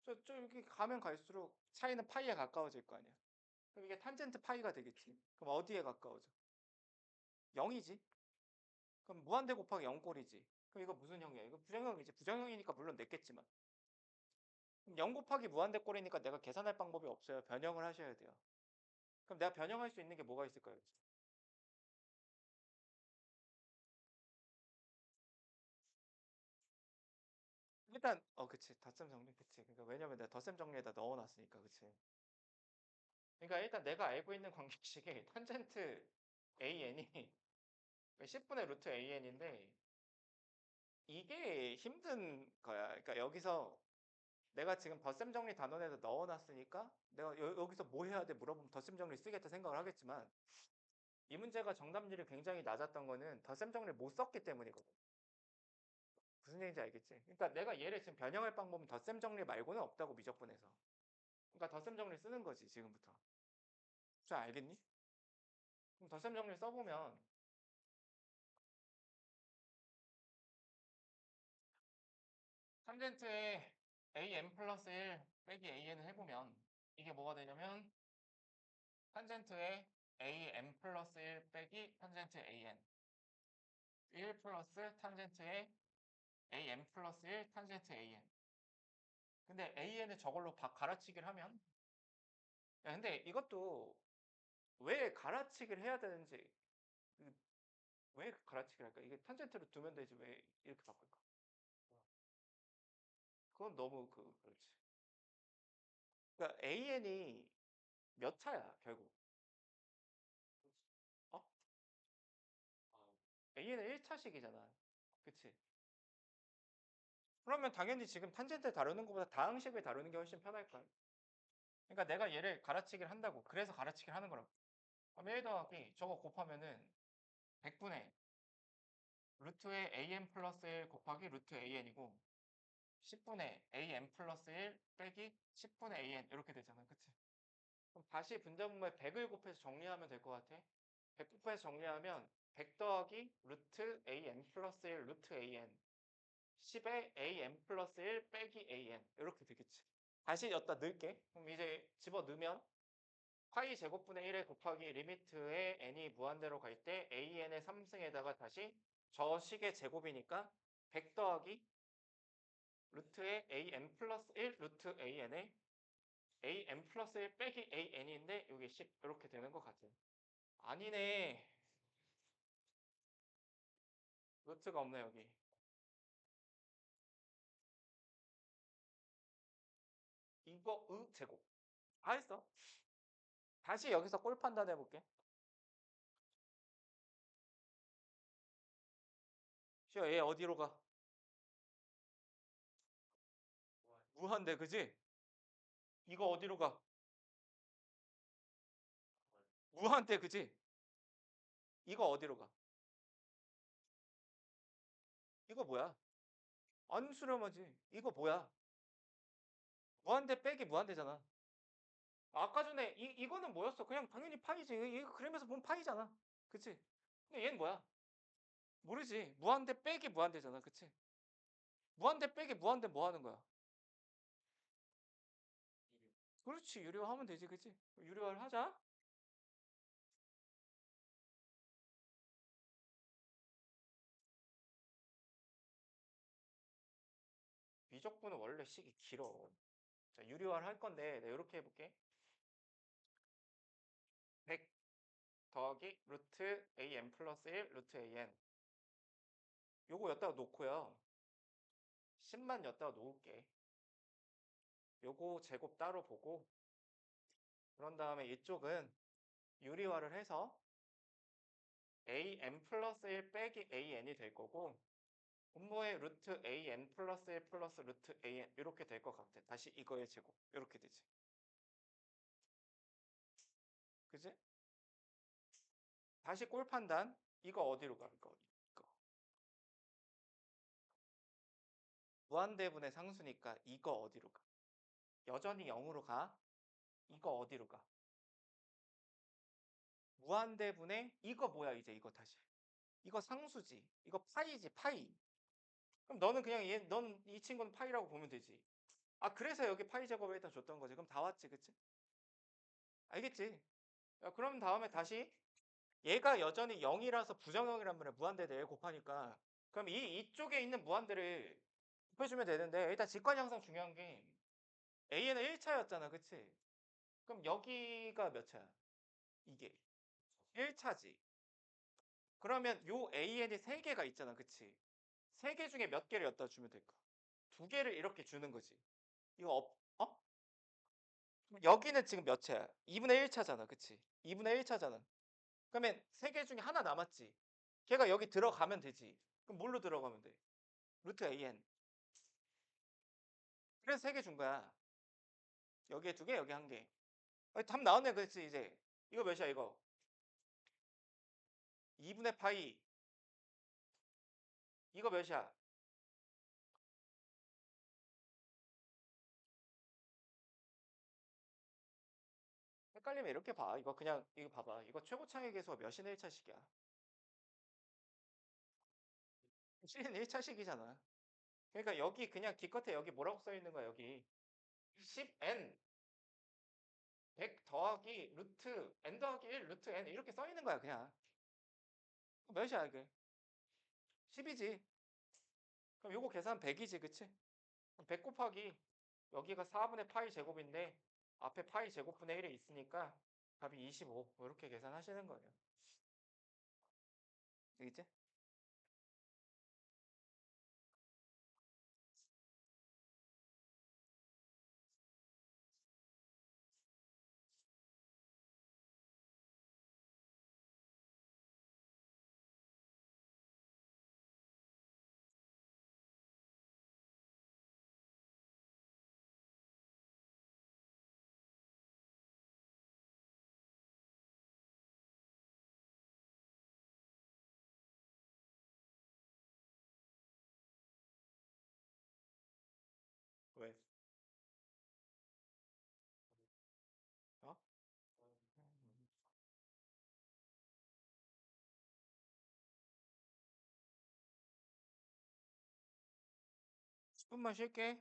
저 이렇게 가면 갈수록 차이는 파이에 가까워질 거 아니야. 그럼 이게 탄젠트 파이가 되겠지. 그럼 어디에 가까워져? 0이지. 그럼 무한대 곱하기 0꼴이지. 그럼 이거 무슨 형이야? 이거 부정형이지. 부정형이니까 물론 냈겠지만. 그럼 0 곱하기 무한대 꼴이니까 내가 계산할 방법이 없어요. 변형을 하셔야 돼요. 그럼 내가 변형할 수 있는 게 뭐가 있을까요? 일단 그치. 덧셈 정리, 그치. 그러니까 왜냐면 내가 덧셈 정리에다 넣어놨으니까, 그치. 그러니까 일단 내가 알고 있는 관계식이 탄젠트 AN이 10분의 루트 AN인데 이게 힘든 거야. 그러니까 여기서 내가 지금 덧셈 정리 단원에다 넣어놨으니까 내가 여기서 뭐 해야 돼 물어보면 덧셈 정리 쓰겠다 생각을 하겠지만 이 문제가 정답률이 굉장히 낮았던 거는 덧셈 정리를 못 썼기 때문이거든. 무슨 얘기인지 알겠지? 그러니까 내가 얘를 지금 변형할 방법은 덧셈 정리 말고는 없다고 미적분에서. 그러니까 덧셈 정리 쓰는 거지 지금부터. 잘 알겠니? 그럼 덧셈 정리 써보면 탄젠트에 an 플러스 1 빼기 an을 해보면 이게 뭐가 되냐면 탄젠트에 an 플러스 1 빼기 탄젠트 an 1 플러스 탄젠트의 an 플러스 1 탄젠트 an. 근데 an을 저걸로 갈아치기를 하면, 야, 근데 이것도 왜 갈아치기를 해야 되는지, 그 왜 갈아치기를 할까? 이게 탄젠트로 두면 되지 왜 이렇게 바꿀까? 그건 너무 그렇지. 그러니까 an이 몇 차야 결국? 어? an은 1차식이잖아. 그치? 그러면 당연히 지금 탄젠트 다루는 것보다 다항식을 다루는 게 훨씬 편할 거야. 그러니까 내가 얘를 갈아치기를 한다고. 그래서 갈아치기를 하는 거라고. 그럼 1 더하기 저거 곱하면은 100분의 루트의 an 플러스 1 곱하기 루트 an이고 10분의 an 플러스 1 빼기 10분의 an 이렇게 되잖아. 그치? 그럼 다시 분자분모에 100을 곱해서 정리하면 될 것 같아. 100 곱해서 정리하면 100 더하기 루트 an 플러스 1 루트 an 10에 an 플러스 1 빼기 an 이렇게 되겠지. 다시 여기다 넣을게. 그럼 이제 집어 넣으면 파이 제곱분의 1에 곱하기 리미트에 n이 무한대로 갈 때 an의 3승에다가 다시 저 식의 제곱이니까 100 더하기 루트에 an 플러스 1 루트 an에 an 플러스 1 빼기 an인데 여기 10 이렇게 되는 것 같아요. 아니네. 루트가 없네 여기. 이거 제곱. 다 했어. 다시 여기서 꼴 판단해 볼게. 쉬어 얘 어디로 가? 무한대 그지? 이거 어디로 가? 무한대 그지? 이거 어디로 가? 이거 뭐야? 안 수렴하지. 이거 뭐야? 무한대 빼기 무한대잖아. 아까 전에 이거는 뭐였어? 그냥 당연히 파이지. 이거 그림에서 보면 파이잖아. 그치? 근데 얘는 뭐야? 모르지. 무한대 빼기 무한대잖아. 그치? 무한대 빼기 무한대 뭐 하는 거야? 그렇지. 유료화하면 되지. 그치? 유료화를 하자. 미적분은 원래 식이 길어. 자, 유료화를 할 건데 내가 이렇게 해볼게. 100 더하기 루트 an 플러스 1 루트 an 요거 여기다가 놓고요. 10만 여기다가 놓을게. 요거 제곱 따로 보고 그런 다음에 이쪽은 유리화를 해서 an 플러스 1 빼기 an이 될 거고 분모의 루트 an 플러스 1 플러스 루트 an 이렇게 될 것 같아. 다시 이거의 제곱 이렇게 되지. 그지? 다시 꼴 판단. 이거 어디로 가? 이거. 무한대분의 상수니까 이거 어디로 가? 여전히 0으로 가. 이거 어디로 가? 무한대분의 이거 뭐야 이제 이거 다시. 이거 상수지. 이거 파이지 파이. 그럼 너는 그냥 넌 이 친구는 파이라고 보면 되지. 아 그래서 여기 파이 제곱을 일단 줬던 거지. 그럼 다 왔지 그치? 알겠지? 야, 그럼 다음에 다시 얘가 여전히 0이라서 부정형이란 말이야. 무한대 대 곱하니까. 그럼 이쪽에 있는 무한대를 곱해주면 되는데 일단 직관 형성 중요한 게 A는 1차였잖아. 그치? 그럼 여기가 몇 차야? 이게 1차지. 그러면 요 AN이 3개가 있잖아. 그치? 3개 중에 몇 개를 엿다 주면 될까? 2개를 이렇게 주는 거지. 이거 여기는 지금 몇 차야? 2분의 1차잖아. 그치? 2분의 1차잖아. 그러면 3개 중에 하나 남았지. 걔가 여기 들어가면 되지. 그럼 뭘로 들어가면 돼? 루트 AN. 그래서 3개 준 거야. 여기에 2개, 여기 1개. 답 나왔네. 그렇지, 이제. 이거 몇이야, 이거? 2분의 파이. 이거 몇이야? 헷갈리면 이렇게 봐. 이거 그냥, 이거 봐봐. 이거 최고 차이 계수가 몇인의 1차식이야? 실은 1차식이잖아. 그러니까 여기 그냥 기껏해 여기 뭐라고 써 있는 거야, 여기. 10n 100 더하기 루트 n 더하기 1 루트 n 이렇게 써 있는 거야, 그냥. 몇이야, 이게? 10이지. 그럼 요거 계산 100이지, 그치? 100 곱하기 여기가 4분의 파이 제곱인데 앞에 파이 제곱분의 1이 있으니까 답이 25. 이렇게 계산하시는 거예요. 알겠지? 왜? 어? 10분만 쉴게.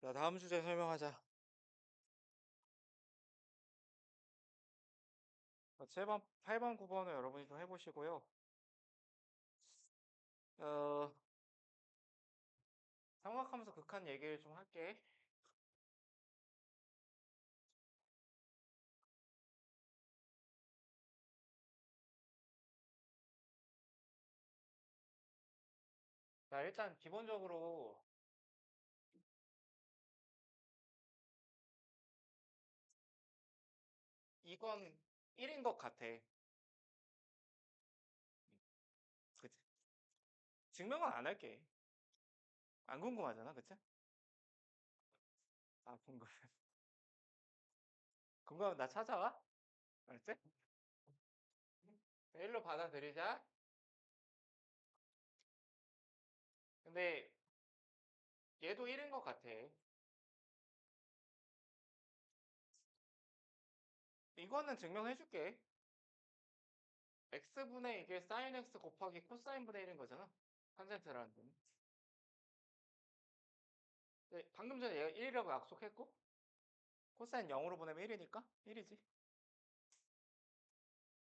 자, 다음 주제 설명하자. 7번, 8번, 9번은 여러분이 좀 해보시고요. 어, 삼각함수 극한 얘기를 좀 할게. 자, 일단 기본적으로 이건 1인 것 같아. 그치? 증명은 안 할게. 안 궁금하잖아, 그치? 아, 궁금해. 궁금하면 나 찾아와? 알았지? 1로 받아들이자. 근데 얘도 1인 것 같아. 이거는 증명해줄게. x분의 이게 sin x 곱하기 코사인 분의 1인 거잖아. 탄젠트라는 건. 네, 방금 전에 얘가 1이라고 약속했고 코사인 0으로 보내면 1이니까 1이지.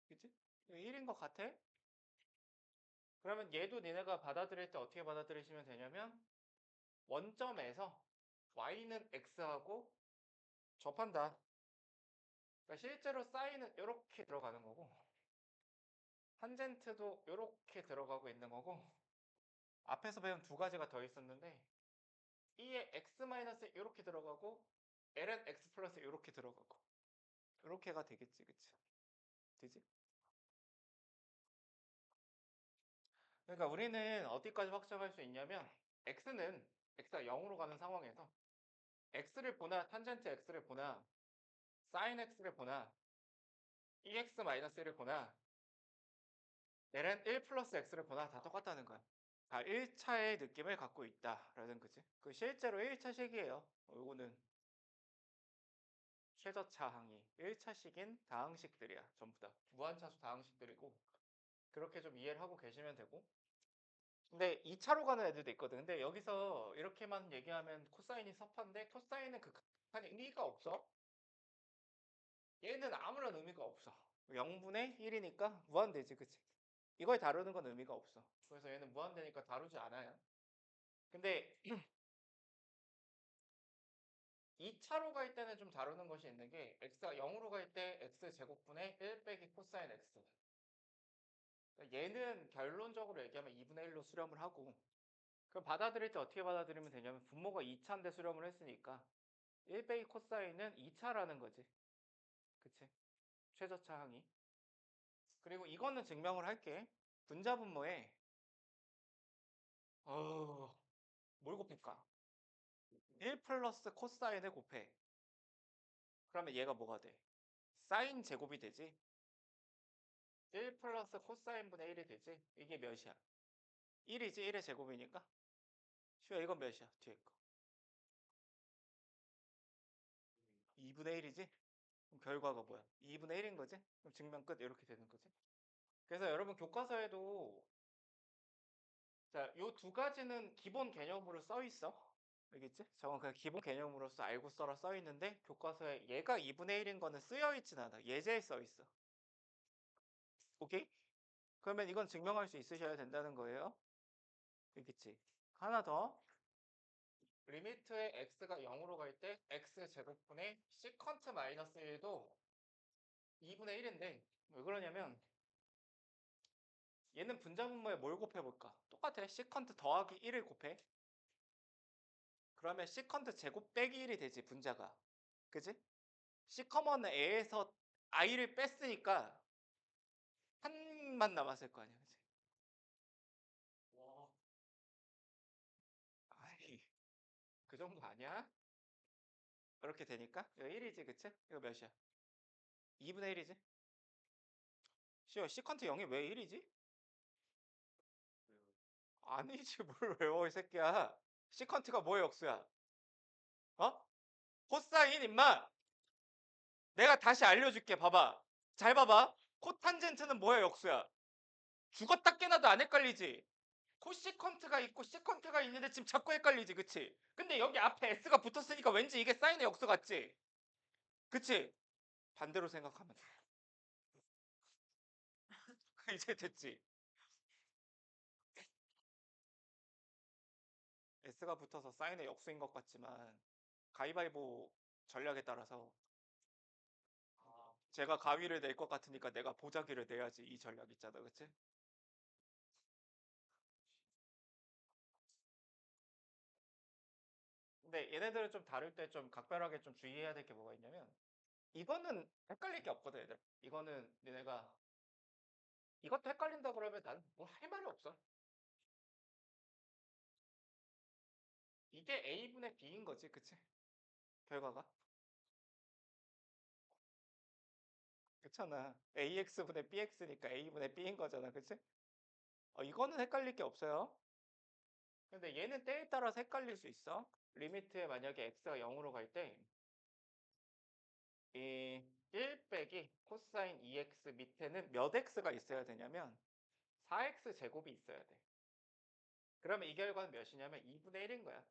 그치? 1인 것 같아. 그러면 얘도 니네가 받아들일 때 어떻게 받아들이시면 되냐면 원점에서 y는 x하고 접한다. 그러니까 실제로 사인은 이렇게 들어가는 거고 탄젠트도 이렇게 들어가고 있는 거고 앞에서 배운 두 가지가 더 있었는데 E에 x 마이너스 이렇게 들어가고 L은 x 플러스 이렇게 들어가고 이렇게가 되겠지, 그치? 되지? 그러니까 우리는 어디까지 확정할 수 있냐면 x는 x가 0으로 가는 상황에서 x를 보나 탄젠트 x를 보나 sin x를 보나 ex 마이너스 1을 보나 L은 1 플러스 x를 보나 다 똑같다는 거야. 다 1차의 느낌을 갖고 있다라는 거지. 그 실제로 1차식이에요. 요거는 최저차 항이 1차식인 다항식들이야. 전부 다. 무한차수 다항식들이고 그렇게 좀 이해를 하고 계시면 되고 근데 2차로 가는 애들도 있거든. 근데 여기서 이렇게만 얘기하면 코사인이 섭한데 코사인은 그 극한의 의미가 없어. 얘는 아무런 의미가 없어. 0분의 1이니까 무한대지, 그치? 이걸 다루는 건 의미가 없어. 그래서 얘는 무한대니까 다루지 않아요. 근데 2차로 갈 때는 좀 다루는 것이 있는 게 x가 0으로 갈 때 x제곱분의 1 빼기 코사인 x. 그러니까 얘는 결론적으로 얘기하면 2분의 1로 수렴을 하고 그럼 받아들일 때 어떻게 받아들이면 되냐면 분모가 2차인데 수렴을 했으니까 1 빼기 코사인은 2차라는 거지. 그치? 최저차 항이. 그리고 이거는 증명을 할게. 분자분모에 뭘 곱할까? 1 플러스 코사인을 곱해. 그러면 얘가 뭐가 돼? 사인 제곱이 되지? 1 플러스 코사인분의 1이 되지? 이게 몇이야? 1이지? 1의 제곱이니까? 쉬워, 이건 몇이야? 뒤에 거. 2분의 1이지? 그럼 결과가 뭐야? 2분의 1인 거지? 그럼 증명 끝 이렇게 되는 거지? 그래서 여러분 교과서에도 자, 요 두 가지는 기본 개념으로 써 있어. 알겠지? 저건 그냥 기본 개념으로서 알고 써라 써 있는데 교과서에 얘가 2분의 1인 거는 쓰여 있진 않아. 예제에 써 있어. 오케이? 그러면 이건 증명할 수 있으셔야 된다는 거예요. 알겠지? 하나 더. 리미트의 x가 0으로 갈 때 x 제곱분의 시컨트 마이너스 1도 2분의 1인데 왜 그러냐면 얘는 분자분모에 뭘 곱해볼까? 똑같아. 시컨트 더하기 1을 곱해. 그러면 시컨트 제곱 빼기 1이 되지 분자가. 그지? 시커먼 A에서 I를 뺐으니까 한만 남았을 거 아니야. 그지? 와. 아이, 그 정도 아니야? 이렇게 되니까 이거 1이지 그치? 이거 몇이야? 2분의 1이지? 씨발 시컨트 0이 왜 1이지? 아니지 뭘 외워 이 새끼야. 시컨트가 뭐의 역수야? 어? 코사인 임마. 내가 다시 알려줄게. 봐봐. 잘 봐봐. 코탄젠트는 뭐의 역수야? 죽었다 깨나도 안 헷갈리지? 코시컨트가 있고 시컨트가 있는데 지금 자꾸 헷갈리지, 그치? 근데 여기 앞에 s가 붙었으니까 왠지 이게 사인의 역수 같지? 그치? 반대로 생각하면 돼. 이제 됐지? s가 붙어서 사인의 역수인 것 같지만 가위바위보 전략에 따라서 제가 가위를 낼 것 같으니까 내가 보자기를 내야지, 이 전략 있잖아, 그치? 근데 얘네들은 좀 다를 때 좀 각별하게 좀 주의해야 될 게 뭐가 있냐면 이거는 헷갈릴 게 없거든, 얘들. 이거는 얘네가 이것도 헷갈린다 그러면 난 뭐 할 말이 없어. 이게 a분의 b인 거지, 그치? 결과가. 그렇잖아. ax분의 bx니까 a분의 b인 거잖아, 그치? 이거는 헷갈릴 게 없어요. 근데 얘는 때에 따라서 헷갈릴 수 있어. 리미트에 만약에 x가 0으로 갈 때 이 1 빼기 코사인 2x 밑에는 몇 x가 있어야 되냐면 4x 제곱이 있어야 돼. 그러면 이 결과는 몇이냐면 2분의 1인 거야.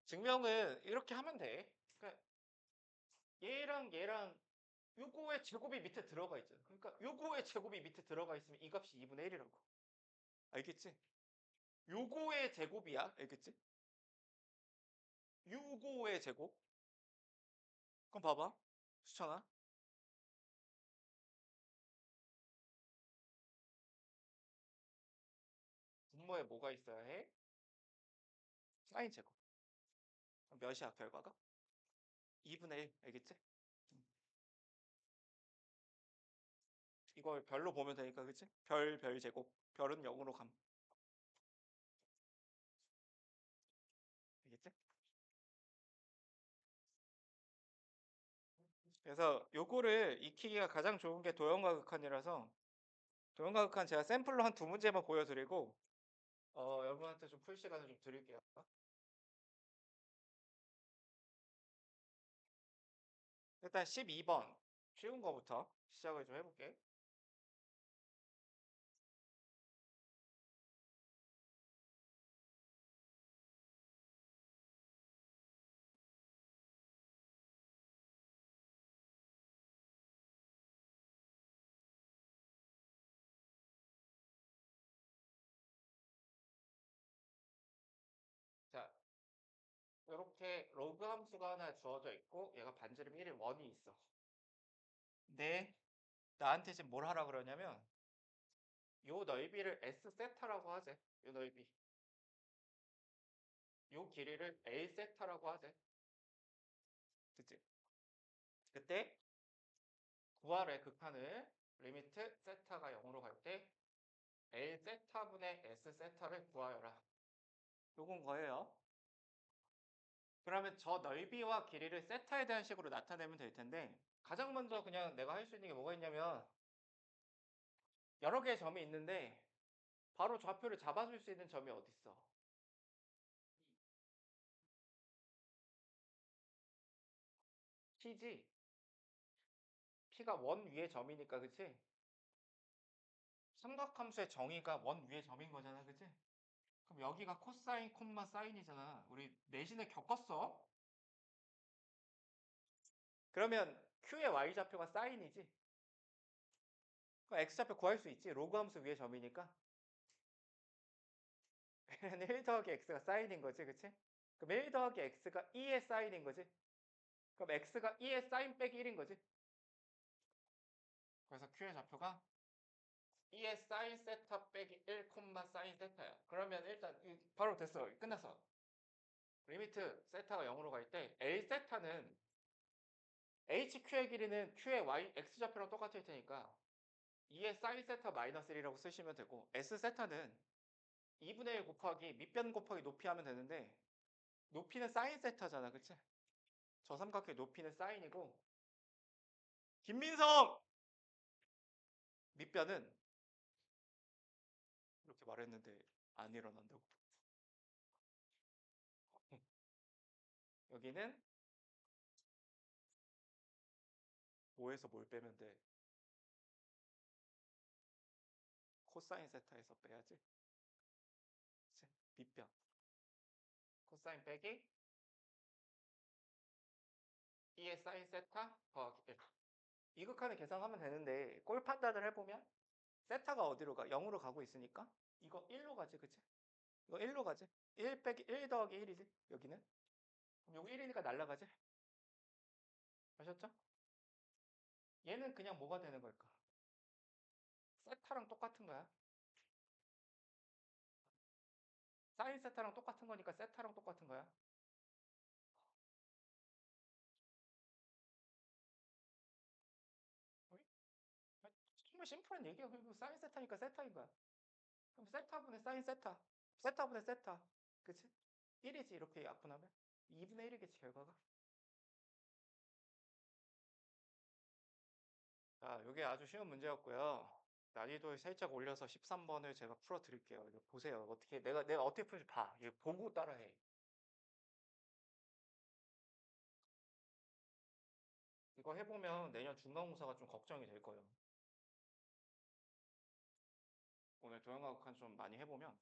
증명은 이렇게 하면 돼. 그러니까 얘랑 얘랑 요거의 제곱이 밑에 들어가 있잖아. 그러니까 요거의 제곱이 밑에 들어가 있으면 이 값이 2분의 1이라고. 알겠지? 요거의 제곱이야. 알겠지? 요거의 제곱. 그럼 봐봐. 수천아. 분모에 뭐가 있어야 해? 사인 제곱. 그럼 몇이야, 결과가? 2분의 1. 알겠지? 이걸 별로 보면 되니까, 그치? 별 제곱. 별은 0으로 감. 알겠지? 그래서 요거를 익히기가 가장 좋은 게 도형과 극한이라서 도형과 극한 제가 샘플로 한 두 문제만 보여드리고 여러분한테 좀 풀 시간을 좀 드릴게요. 일단 12번 쉬운 거부터 시작을 좀 해볼게. 자, 이렇게 로그 함수가 하나 주어져 있고 얘가 반지름 1인 원이 있어. 근데 나한테 지금 뭘 하라 그러냐면 요 넓이를 S 세타라고 하재. 요 넓이. 요 길이를 L 세타라고 하재. 그치? 그때 구할의 극한을 리미트 세타가 0으로 갈 때 L 세타분의 S 세타를 구하여라. 요건 거예요. 그러면 저 넓이와 길이를 세타에 대한 식으로 나타내면 될 텐데 가장 먼저 그냥 내가 할 수 있는 게 뭐가 있냐면 여러 개의 점이 있는데 바로 좌표를 잡아줄 수 있는 점이 어디 있어? P지. P가 원 위의 점이니까, 그치? 삼각함수의 정의가 원 위의 점인 거잖아, 그치? 그럼 여기가 코사인, 콤마, 사인이잖아. 우리 내신에 겪었어? 그러면 Q의 Y좌표가 사인이지? 그럼 X좌표 구할 수 있지? 로그 함수 위의 점이니까. 그러면 1 더하기 X가 사인인 거지, 그치? 그럼 1 더하기 X가 2의 사인인 거지? 그럼 X가 2의 사인 빼기 1인 거지? 그래서 Q의 좌표가 2의 사인 세타 빼기 1, 사인 세타야. 그러면 일단 바로 됐어. 끝났어. 리미트 세타가 0으로 갈 때 L 세타는 HQ의 길이는 Q의 Y, X좌표랑 똑같을 테니까 2의 사인 세타 마이너스 1이라고 쓰시면 되고 S 세타는 2분의 1 곱하기 밑변 곱하기 높이 하면 되는데 높이는 사인 세타잖아, 그치? 저 삼각형의 높이는 사인이고 김민성! 밑변은 이렇게 말했는데 안 일어난다고. 여기는 뭐에서 뭘 빼면 돼? 코사인 세타에서 빼야지. 밑변. 코사인 빼기 2의 사인 세타 더하기 1. 이극한을 계산하면 되는데 꼴 판단을 해보면 세타가 어디로 가? 0으로 가고 있으니까 이거 1로 가지, 그치? 이거 1로 가지. 1 빼기 1 더하기 1이지, 여기는. 그럼 요거 1이니까 날라가지? 아셨죠? 얘는 그냥 뭐가 되는 걸까? 세타랑 똑같은 거야. 사인 세타랑 똑같은 거니까 세타랑 똑같은 거야. 어이? 아, 정말 심플한 얘기야. 그리고 사인 세타니까 세타인 거야. 그럼 세타분의 사인 세타. 세타분의 세타. 그치? 1이지, 이렇게 약분하면. 2분의 1이겠지, 결과가. 자, 이게 아주 쉬운 문제였고요. 난이도를 살짝 올려서 13번을 제가 풀어 드릴게요. 이거 보세요. 어떻게, 내가 어떻게 풀지 봐. 이거 보고 따라해. 이거 해보면 내년 중간고사가 좀 걱정이 될 거예요. 오늘 도형과학 한좀 많이 해보면.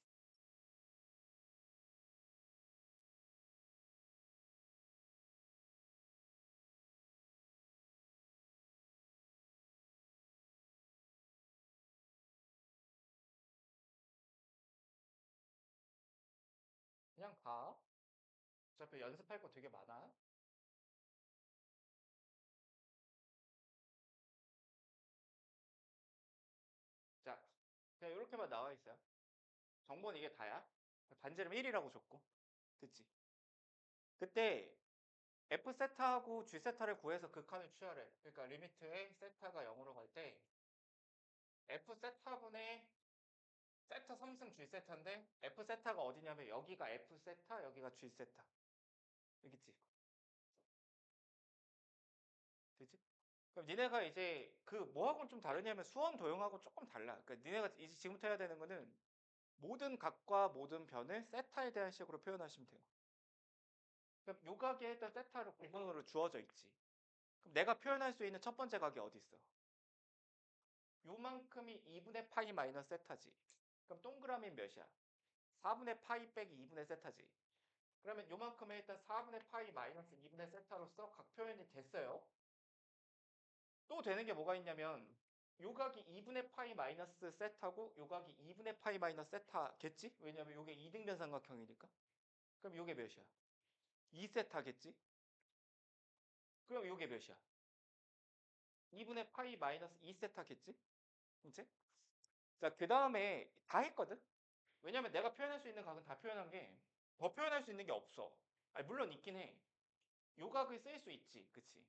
그냥 봐. 어차피 연습할 거 되게 많아. 자, 그냥 이렇게만 나와 있어요. 정보는 이게 다야. 반지름 1이라고 줬고. 됐지? 그때 F 세타하고 G 세타를 구해서 극한을 취하래. 그러니까 리미트에 세타가 0으로 갈 때 F 세타분의 세타 3승 G 세타인데 F 세타가 어디냐면 여기가 F 세타, 여기가 G 세타. 여기지? 되지? 그럼 니네가 이제 그 뭐하고는 좀 다르냐면 수원 도형하고 조금 달라. 그러니까 니네가 이제 지금부터 해야 되는 거는 모든 각과 모든 변을 세타에 대한 식으로 표현하시면 돼요. 그럼 요 각에 일단 세타를 공분으로 주어져 있지. 그럼 내가 표현할 수 있는 첫 번째 각이 어디 있어? 요만큼이 2분의 파이 마이너스 세타지. 그럼 동그라미 몇이야? 4분의 파이 빼기 2분의 세타지. 그러면 요만큼에 일단 4분의 파이 마이너스 2분의 세타로서 각 표현이 됐어요. 또 되는 게 뭐가 있냐면 요각이 2분의 파이 마이너스 세타고 요각이 2분의 파이 마이너스 세타겠지? 왜냐면 요게 이등변 삼각형이니까. 그럼 요게 몇이야? 2세타겠지? 그럼 요게 몇이야? 2분의 파이 마이너스 2세타겠지? 이제? 자, 그 다음에 다 했거든? 왜냐면 내가 표현할 수 있는 각은 다 표현한 게 더 표현할 수 있는 게 없어. 아니, 물론 있긴 해. 요 각을 쓸 수 있지. 그치?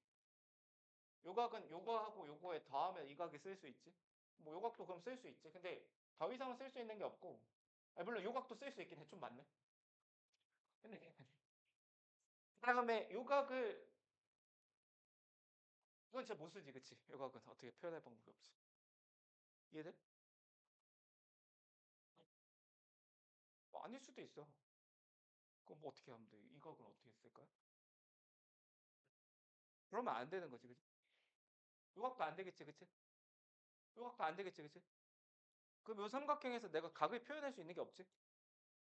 요 각은 요거하고 요거에 더하면 이 각이 쓸 수 있지. 뭐 요 각도 그럼 쓸 수 있지. 근데 더 이상은 쓸 수 있는 게 없고. 아니, 물론 요 각도 쓸 수 있긴 해. 좀 맞네. 근데 그다음에 요 각을 이건 진짜 못 쓰지. 그치? 요 각은 어떻게 표현할 방법이 없지. 이해돼? 뭐 아닐 수도 있어. 그럼 뭐 어떻게 하면 돼? 이 각은 어떻게 쓸까요? 그러면 안 되는 거지. 그치? 요 각도 안 되겠지. 그치? 요 각도 안 되겠지. 그치? 그럼 요 삼각형에서 내가 각을 표현할 수 있는 게 없지?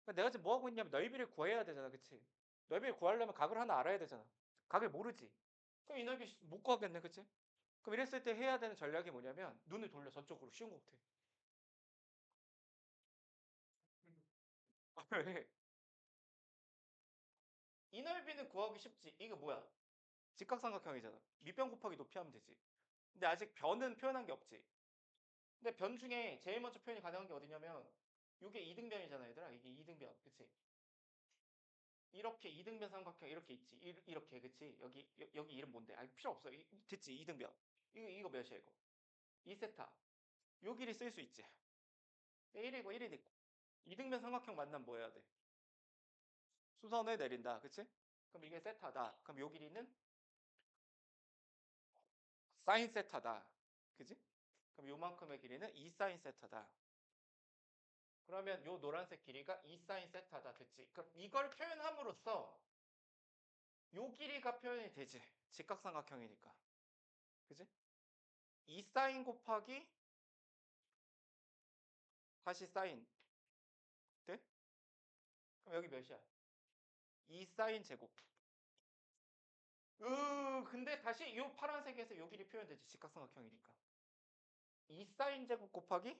그러니까 내가 지금 뭐 하고 있냐면 넓이를 구해야 되잖아. 그치? 넓이를 구하려면 각을 하나 알아야 되잖아. 각을 모르지? 그럼 이 넓이 못 구하겠네. 그치? 그럼 이랬을 때 해야 되는 전략이 뭐냐면 눈을 돌려 저쪽으로 쉬운 것부터 해. 왜? 이 넓이는 구하기 쉽지. 이거 뭐야? 직각삼각형이잖아. 밑변 곱하기 높이 하면 되지. 근데 아직 변은 표현한 게 없지. 근데 변 중에 제일 먼저 표현이 가능한 게 어디냐면 이게 이등변이잖아, 얘들아. 이게 이등변. 그치? 이렇게 이등변 삼각형 이렇게 있지. 이렇게 그치? 여기 이름 뭔데? 아, 필요 없어. 됐지? 이등변. 이거 몇이야 이거? 2세타. 요 길이 쓸 수 있지. 1이고 1이 있고. 이등변 삼각형 만나면 뭐 해야 돼? 수선을 내린다. 그치? 그럼 이게 세타다. 그럼 요 길이는 사인 세타다. 그치? 그럼 요만큼의 길이는 2 사인 세타다. 그러면 요 노란색 길이가 2 사인 세타다. 됐지? 그럼 이걸 표현함으로써 요 길이가 표현이 되지. 직각삼각형이니까. 그치? 2 사인 곱하기 다시 사인. 돼? 그럼 여기 몇이야? 2 사인 제곱. 근데 다시 이 파란색에서 이 길이 표현되지. 직각삼각형이니까. 2 사인 제곱 곱하기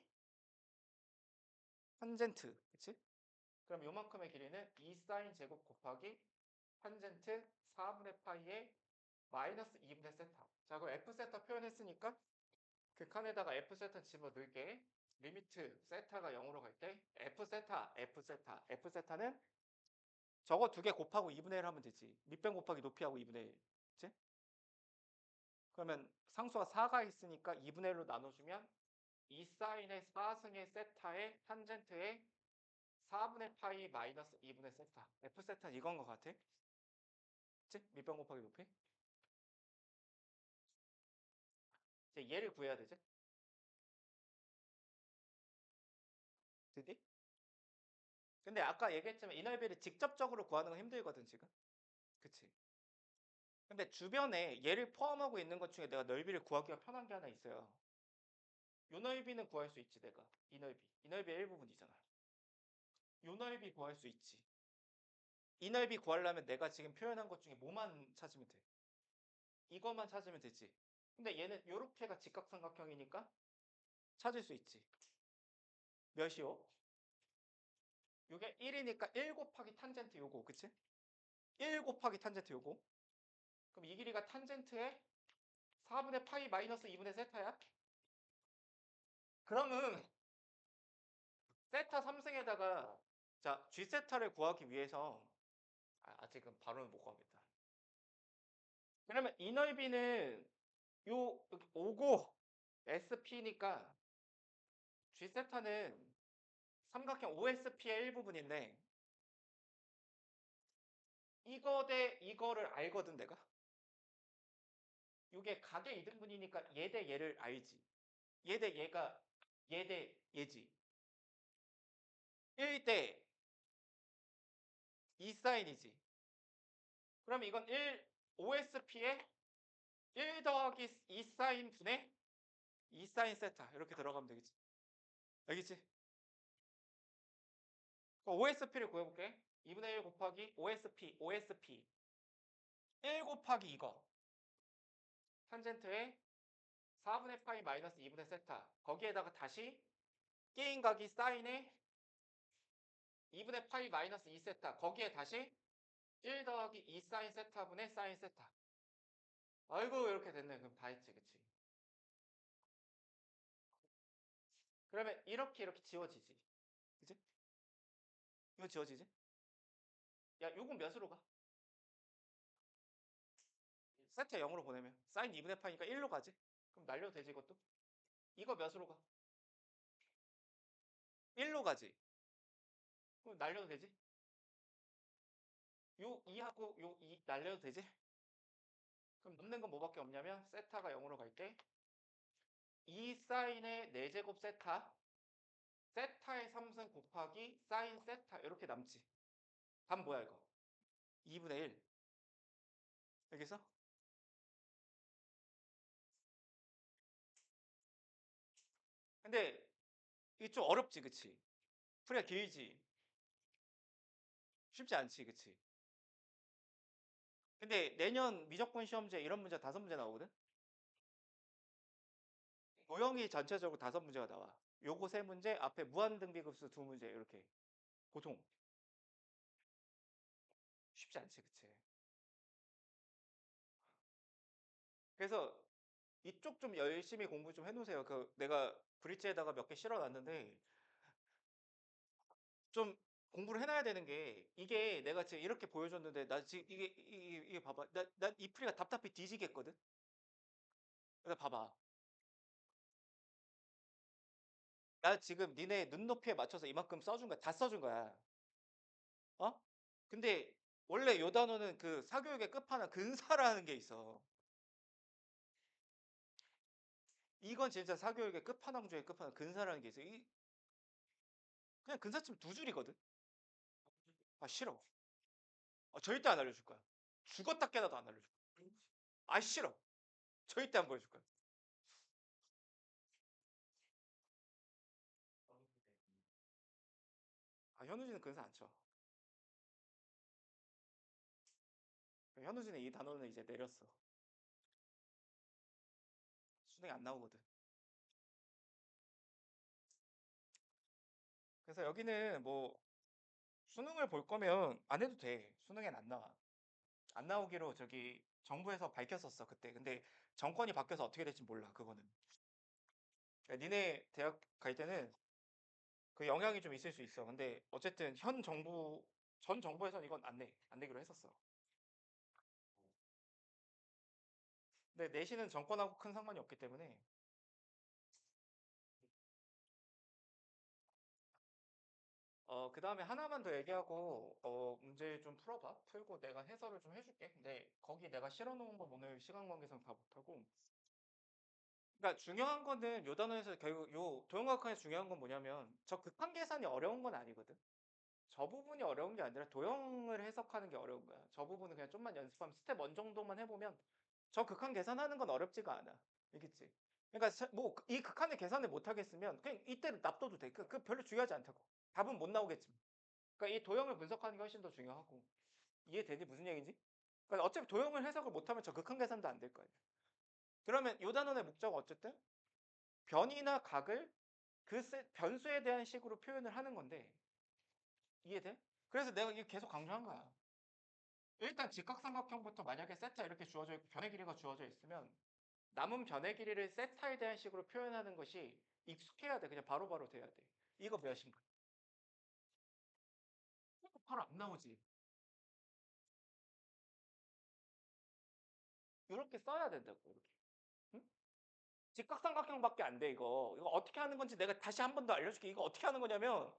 탄젠트. 그치? 그럼 요만큼의 길이는 2 사인 제곱 곱하기 탄젠트 4분의 파이의 마이너스 2분의 세타. 자, 그럼 F 세타 표현했으니까 그 칸에다가 F 세타 집어넣을게. 리미트 세타가 0으로 갈 때 F 세타, F 세타, F 세타는 저거 두 개 곱하고 2분의 1 하면 되지. 밑변 곱하기 높이하고 2분의 1. 그치? 그러면 상수가 4가 있으니까 2분의 1로 나눠주면 2 사인의 4승의 세타의 탄젠트의 4분의 파이 마이너스 2분의 세타. F 세타는 이건 것 같아. 그치? 밑변 곱하기 높이. 이제 얘를 구해야 되지. 드디? 근데 아까 얘기했지만 이 넓이를 직접적으로 구하는 건 힘들거든 지금. 그치? 근데 주변에 얘를 포함하고 있는 것 중에 내가 넓이를 구하기가 편한 게 하나 있어요. 요 넓이는 구할 수 있지 내가. 이 넓이. 이 넓이의 일부분이잖아. 요 넓이 구할 수 있지. 이 넓이 구하려면 내가 지금 표현한 것 중에 뭐만 찾으면 돼? 이것만 찾으면 되지. 근데 얘는 요렇게가 직각삼각형이니까 찾을 수 있지. 몇이요? 요게 1이니까 1 곱하기 탄젠트 요거. 그치? 1 곱하기 탄젠트 요거. 그럼 이 길이가 탄젠트의 4분의 파이 마이너스 2분의 세타야? 그러면 세타 3승에다가 자 G 세타를 구하기 위해서 아직은 바로는 못 구합니다. 그러면 이 넓이는 요 5고 SP니까 G 세타는 삼각형 OSP의 일부분인데 이거 대 이거를 알거든 내가. 이게 각의 이등분이니까 얘 대 얘를 알지. 얘 대 얘가 얘 대 얘지. 1 대 2 사인이지. 그럼 이건 1 OSP의 1 더하기 2 사인 분의 2 사인 세타 이렇게 들어가면 되겠지. 알겠지? OSP를 구해볼게. 2분의 1 곱하기 OSP 1 곱하기 이거 탄젠트의 4분의 파이 마이너스 2분의 세타 거기에다가 다시 게임각이 사인의 2분의 파이 마이너스 2 세타 거기에 다시 1 더하기 2 사인 세타분의 사인 세타. 아이고 이렇게 됐네. 그럼 다 했지 그치? 그러면 이렇게 지워지지. 그치? 이거 지워지지? 야 요건 몇으로 가? 세타 0으로 보내면 사인 2분의 파이니까 1로 가지. 그럼 날려도 되지 이것도? 이거 몇으로 가? 1로 가지. 그럼 날려도 되지? 요 2하고 요 2 날려도 되지? 그럼 남는 건 뭐밖에 없냐면 세타가 0으로 갈 때 2 사인의 4제곱 세타 세타의 3승 곱하기 사인 세타 이렇게 남지. 답 뭐야 이거? 2분의 1. 알겠어? 근데 이게 좀 어렵지 그치? 풀이가 길지? 쉽지 않지 그치? 근데 내년 미적분 시험제 이런 문제 5문제 나오거든? 도형이 전체적으로 5문제가 나와. 요거 3문제, 앞에 무한등비급수 2문제 이렇게. 보통. 쉽지 않지 그치? 그래서 이쪽 좀 열심히 공부 좀 해놓으세요. 그 내가 브릿지에다가 몇 개 실어놨는데 좀 공부를 해놔야 되는 게 이게 내가 지금 이렇게 보여줬는데 나 지금 이게 봐봐. 나 이 풀이가 답답해 뒤지겠거든? 그래서 봐봐. 나 지금 니네 눈높이에 맞춰서 이만큼 써준 거야. 다 써준 거야. 어? 근데 원래 요 단어는 그 사교육의 끝판왕 근사라는 게 있어. 이건 진짜 사교육의 끝판왕 중에 끝판왕 근사라는 게 있어. 그냥 근사쯤 2줄이거든? 아, 싫어. 절대 안 알려줄 거야. 죽었다 깨나도 안 알려줄 거야. 아, 싫어. 절대 안 보여줄 거야. 현우진은 근사 안 쳐. 현우진의 이 단어는 이제 내렸어. 수능이 안 나오거든. 그래서 여기는 뭐 수능을 볼 거면 안 해도 돼. 수능엔 안 나와. 안 나오기로 저기 정부에서 밝혔었어 그때. 근데 정권이 바뀌어서 어떻게 될지 몰라 그거는. 그러니까 니네 대학 갈 때는 그 영향이 좀 있을 수 있어. 근데 어쨌든 현 정부 전 정부에서는 이건 안 내기로 했었어. 근데 내신은 정권하고 큰 상관이 없기 때문에 그 다음에 하나만 더 얘기하고 문제 좀 풀어봐. 풀고 내가 해설을 좀 해줄게. 근데 거기 내가 실어놓은 건 오늘 시간 관계상 다 못하고. 그러니까 중요한 거는 요 단어에서 결국 요 도형과학에서 중요한 건 뭐냐면 저 극한 계산이 어려운 건 아니거든. 저 부분이 어려운 게 아니라 도형을 해석하는 게 어려운 거야. 저 부분은 그냥 좀만 연습하면 스텝 1 정도만 해보면 저 극한 계산하는 건 어렵지가 않아. 알겠지? 그러니까 뭐 이 극한의 계산을 못 하겠으면 그냥 이때로 놔둬도 돼. 그 별로 중요하지 않다고. 답은 못 나오겠지만. 그러니까 이 도형을 분석하는 게 훨씬 더 중요하고. 이해되니 무슨 얘기인지? 그러니까 어차피 도형을 해석을 못하면 저 극한 계산도 안 될 거야. 그러면 요 단원의 목적은 어쨌든 변이나 각을 그 변수에 대한 식으로 표현을 하는 건데 이해돼? 그래서 내가 이게 계속 강조한 거야. 일단 직각삼각형부터 만약에 세타 이렇게 주어져 있고 변의 길이가 주어져 있으면 남은 변의 길이를 세타에 대한 식으로 표현하는 것이 익숙해야 돼. 그냥 바로바로 돼야 돼. 이거 몇인가? 바로 안 나오지. 이렇게 써야 된다고. 이렇게. 응? 직각삼각형밖에 안 돼 이거. 이거 어떻게 하는 건지 내가 다시 한 번 더 알려줄게. 이거 어떻게 하는 거냐면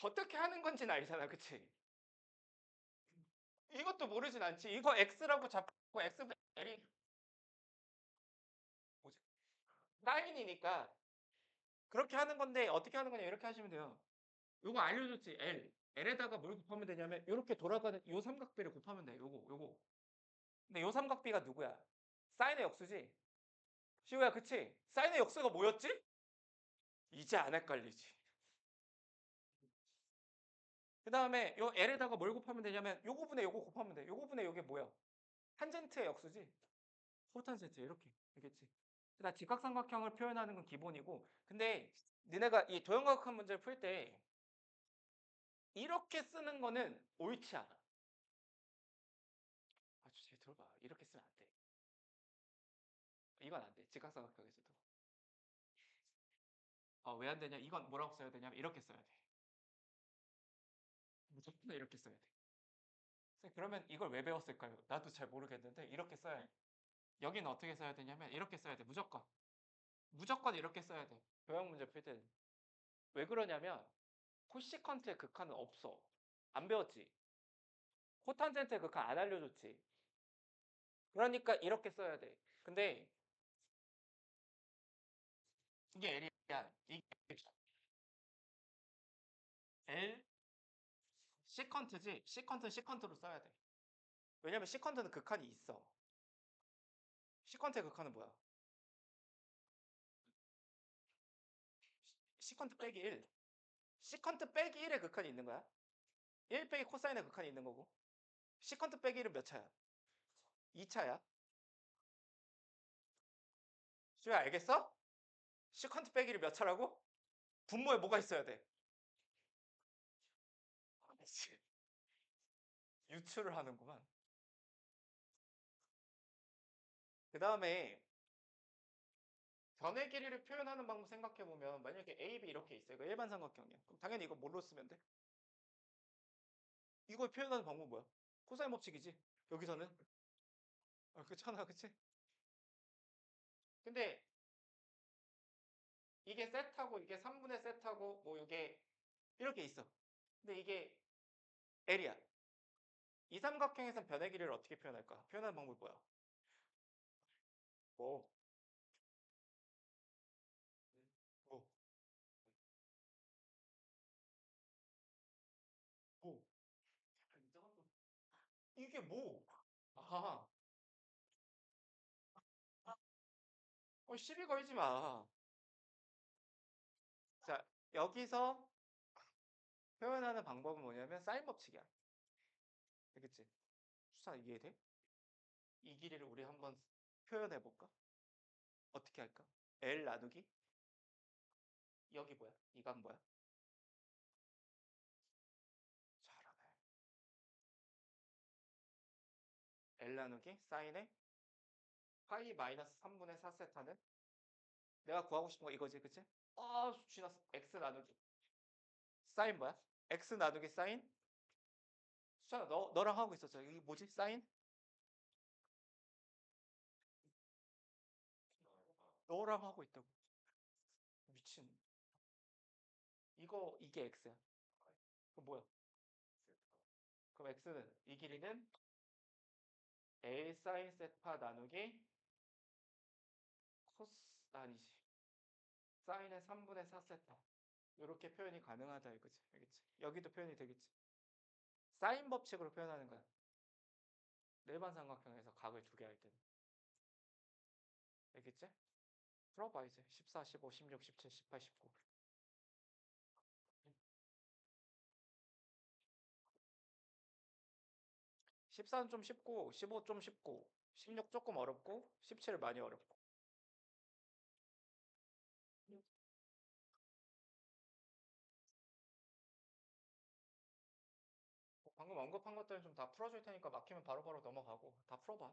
어떻게 하는 건지는 알잖아, 그치? 이것도 모르진 않지. 이거 x라고 잡고 x L이 뭐지? 사인이니까 그렇게 하는 건데 어떻게 하는 거냐 이렇게 하시면 돼요. 요거 알려줬지. L에다가 뭘 곱하면 되냐면 이렇게 돌아가는 요 삼각비를 곱하면 돼. 요거. 근데 요 삼각비가 누구야? 사인의 역수지. 시우야, 그치? 사인의 역수가 뭐였지? 이제 안 헷갈리지. 그 다음에 요 L에다가 뭘 곱하면 되냐면 요거 분의 요거 곱하면 돼. 요거 분의 요게 뭐야? 탄젠트의 역수지. 코탄젠트 이렇게. 알겠지? 나 직각삼각형을 표현하는 건 기본이고 근데 니네가 이 도형과학한 문제를 풀 때 이렇게 쓰는 거는 옳지 않아. 아주 잘 들어봐. 이렇게 쓰면 안 돼. 이건 안 돼. 직각삼각형에서도. 왜 안 되냐? 이건 뭐라고 써야 되냐면 이렇게 써야 돼. 무조건 이렇게 써야 돼. 선생님, 그러면 이걸 왜 배웠을까요? 나도 잘 모르겠는데 이렇게 써야 돼. 여기는 어떻게 써야 되냐면 이렇게 써야 돼. 무조건. 무조건 이렇게 써야 돼. 교양 문제 풀 때는. 왜 그러냐면 코시컨트의 극한은 없어. 안 배웠지? 코탄젠트의 극한 안 알려줬지? 그러니까 이렇게 써야 돼. 근데 이게 L이야. 이게 L 시컨트지. 시컨트는 시컨트로 써야 돼. 왜냐면 시컨트는 극한이 있어. 시컨트의 극한은 뭐야? 시컨트 빼기 1. 시컨트 빼기 1의 극한이 있는 거야. 1 빼기 코사인의 극한이 있는 거고. 시컨트 빼기 1은 몇 차야? 2차야. 수야 알겠어? 시컨트 빼기 1이 몇 차라고? 분모에 뭐가 있어야 돼? 그치. 유추를 하는구만. 그 다음에 변의 길이를 표현하는 방법 생각해보면 만약에 A, B 이렇게 있어. 이거 일반 삼각형이야. 그럼 당연히 이거 뭘로 쓰면 돼? 이걸 표현하는 방법은 뭐야? 코사인 법칙이지. 여기서는. 그렇잖아. 그치? 근데 이게 세트하고 이게 3분의 세트하고 뭐 이게 이렇게 있어. 근데 이게 L이야. 이 삼각형에선 변의 길이를 어떻게 표현할까? 표현하는 방법이 뭐야? 뭐? 뭐? 뭐? 이게 뭐? 아, 시비 걸지 마. 자, 여기서 표현하는 방법은 뭐냐면 사인 법칙이야. 그치? 수찬 이해돼? 이 길이를 우리 한번 표현해 볼까? 어떻게 할까? L 나누기 여기 뭐야? 이 각 뭐야? 잘하네. L 나누기 사인에 파이 마이너스 3분의 4세타는 내가 구하고 싶은 거 이거지, 그치? 아, 지났어. X 나누기 사인 뭐야? X 나누기 사인? 수찬아, 너랑 하고 있었죠? 이게 뭐지? 사인? 너랑 하고 있다고. 미친. 이게 X야. 그럼 뭐야? 그럼 X는 이 길이는 A 사인 세타 나누기 코스 아니지. 사인의 3분의 4세타. 이렇게 표현이 가능하다 이거지. 알겠지? 여기도 표현이 되겠지. 사인 법칙으로 표현하는 거야. 일반 삼각형에서 각을 두 개 할 때는. 알겠지? 풀어봐 이제. 14, 15, 16, 17, 18, 19. 14는 좀 쉽고 15 좀 쉽고 16 조금 어렵고 17 많이 어렵고. 방금 언급한 것들은 좀 다 풀어줄 테니까 막히면 바로바로 넘어가고 다 풀어봐.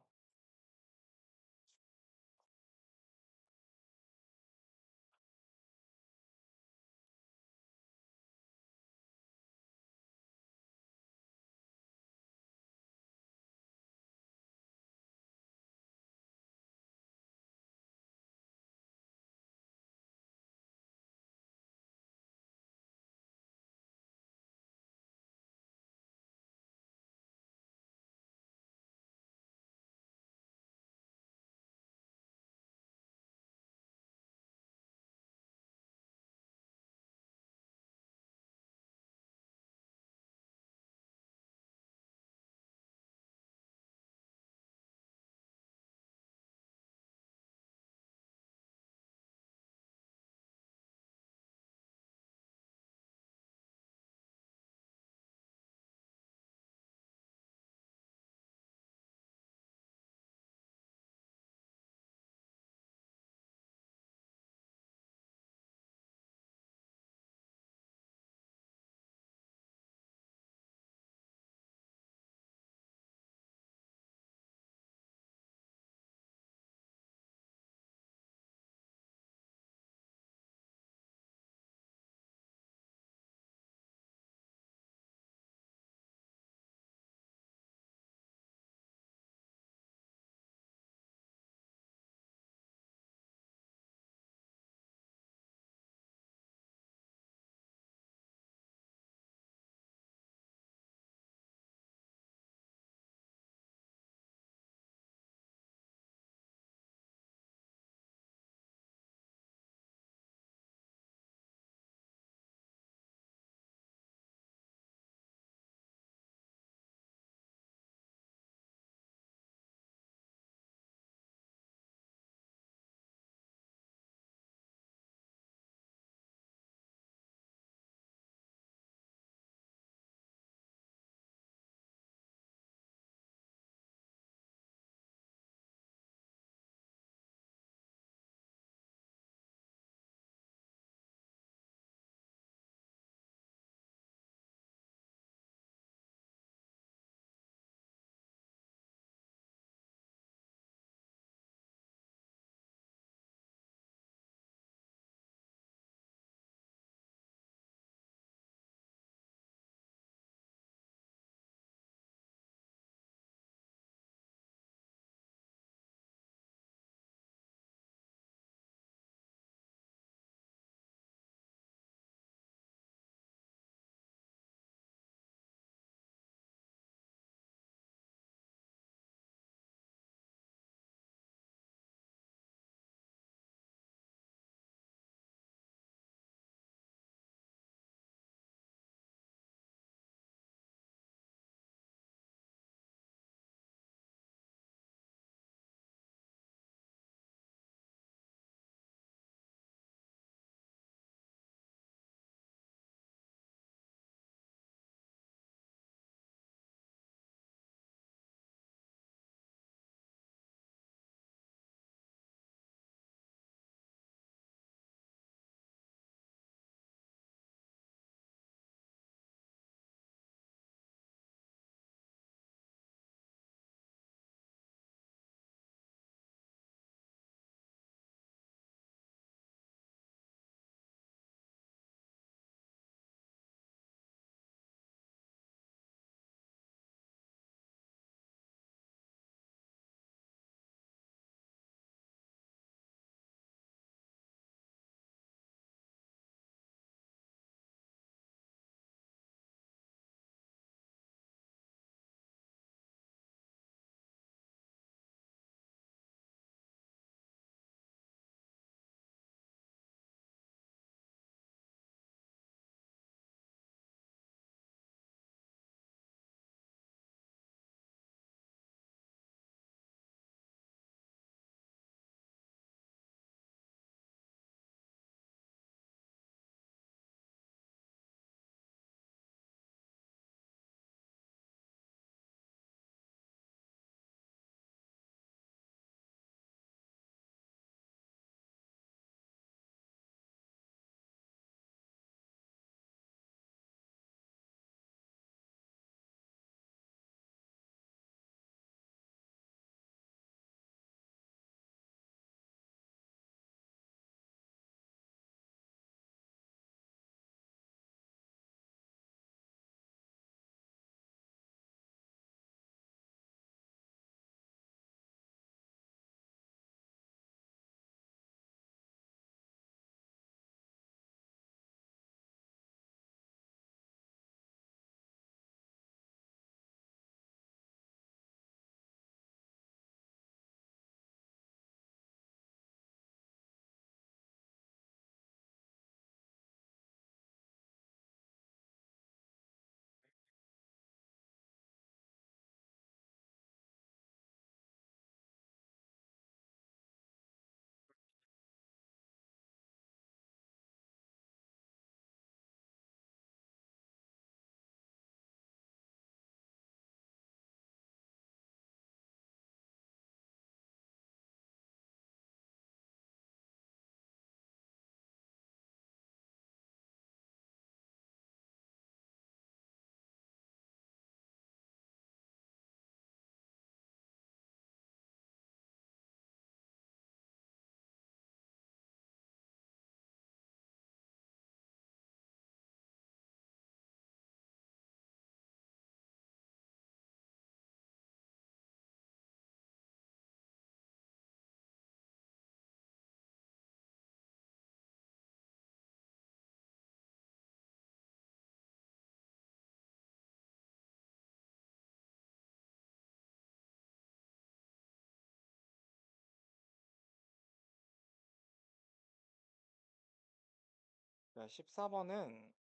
14번은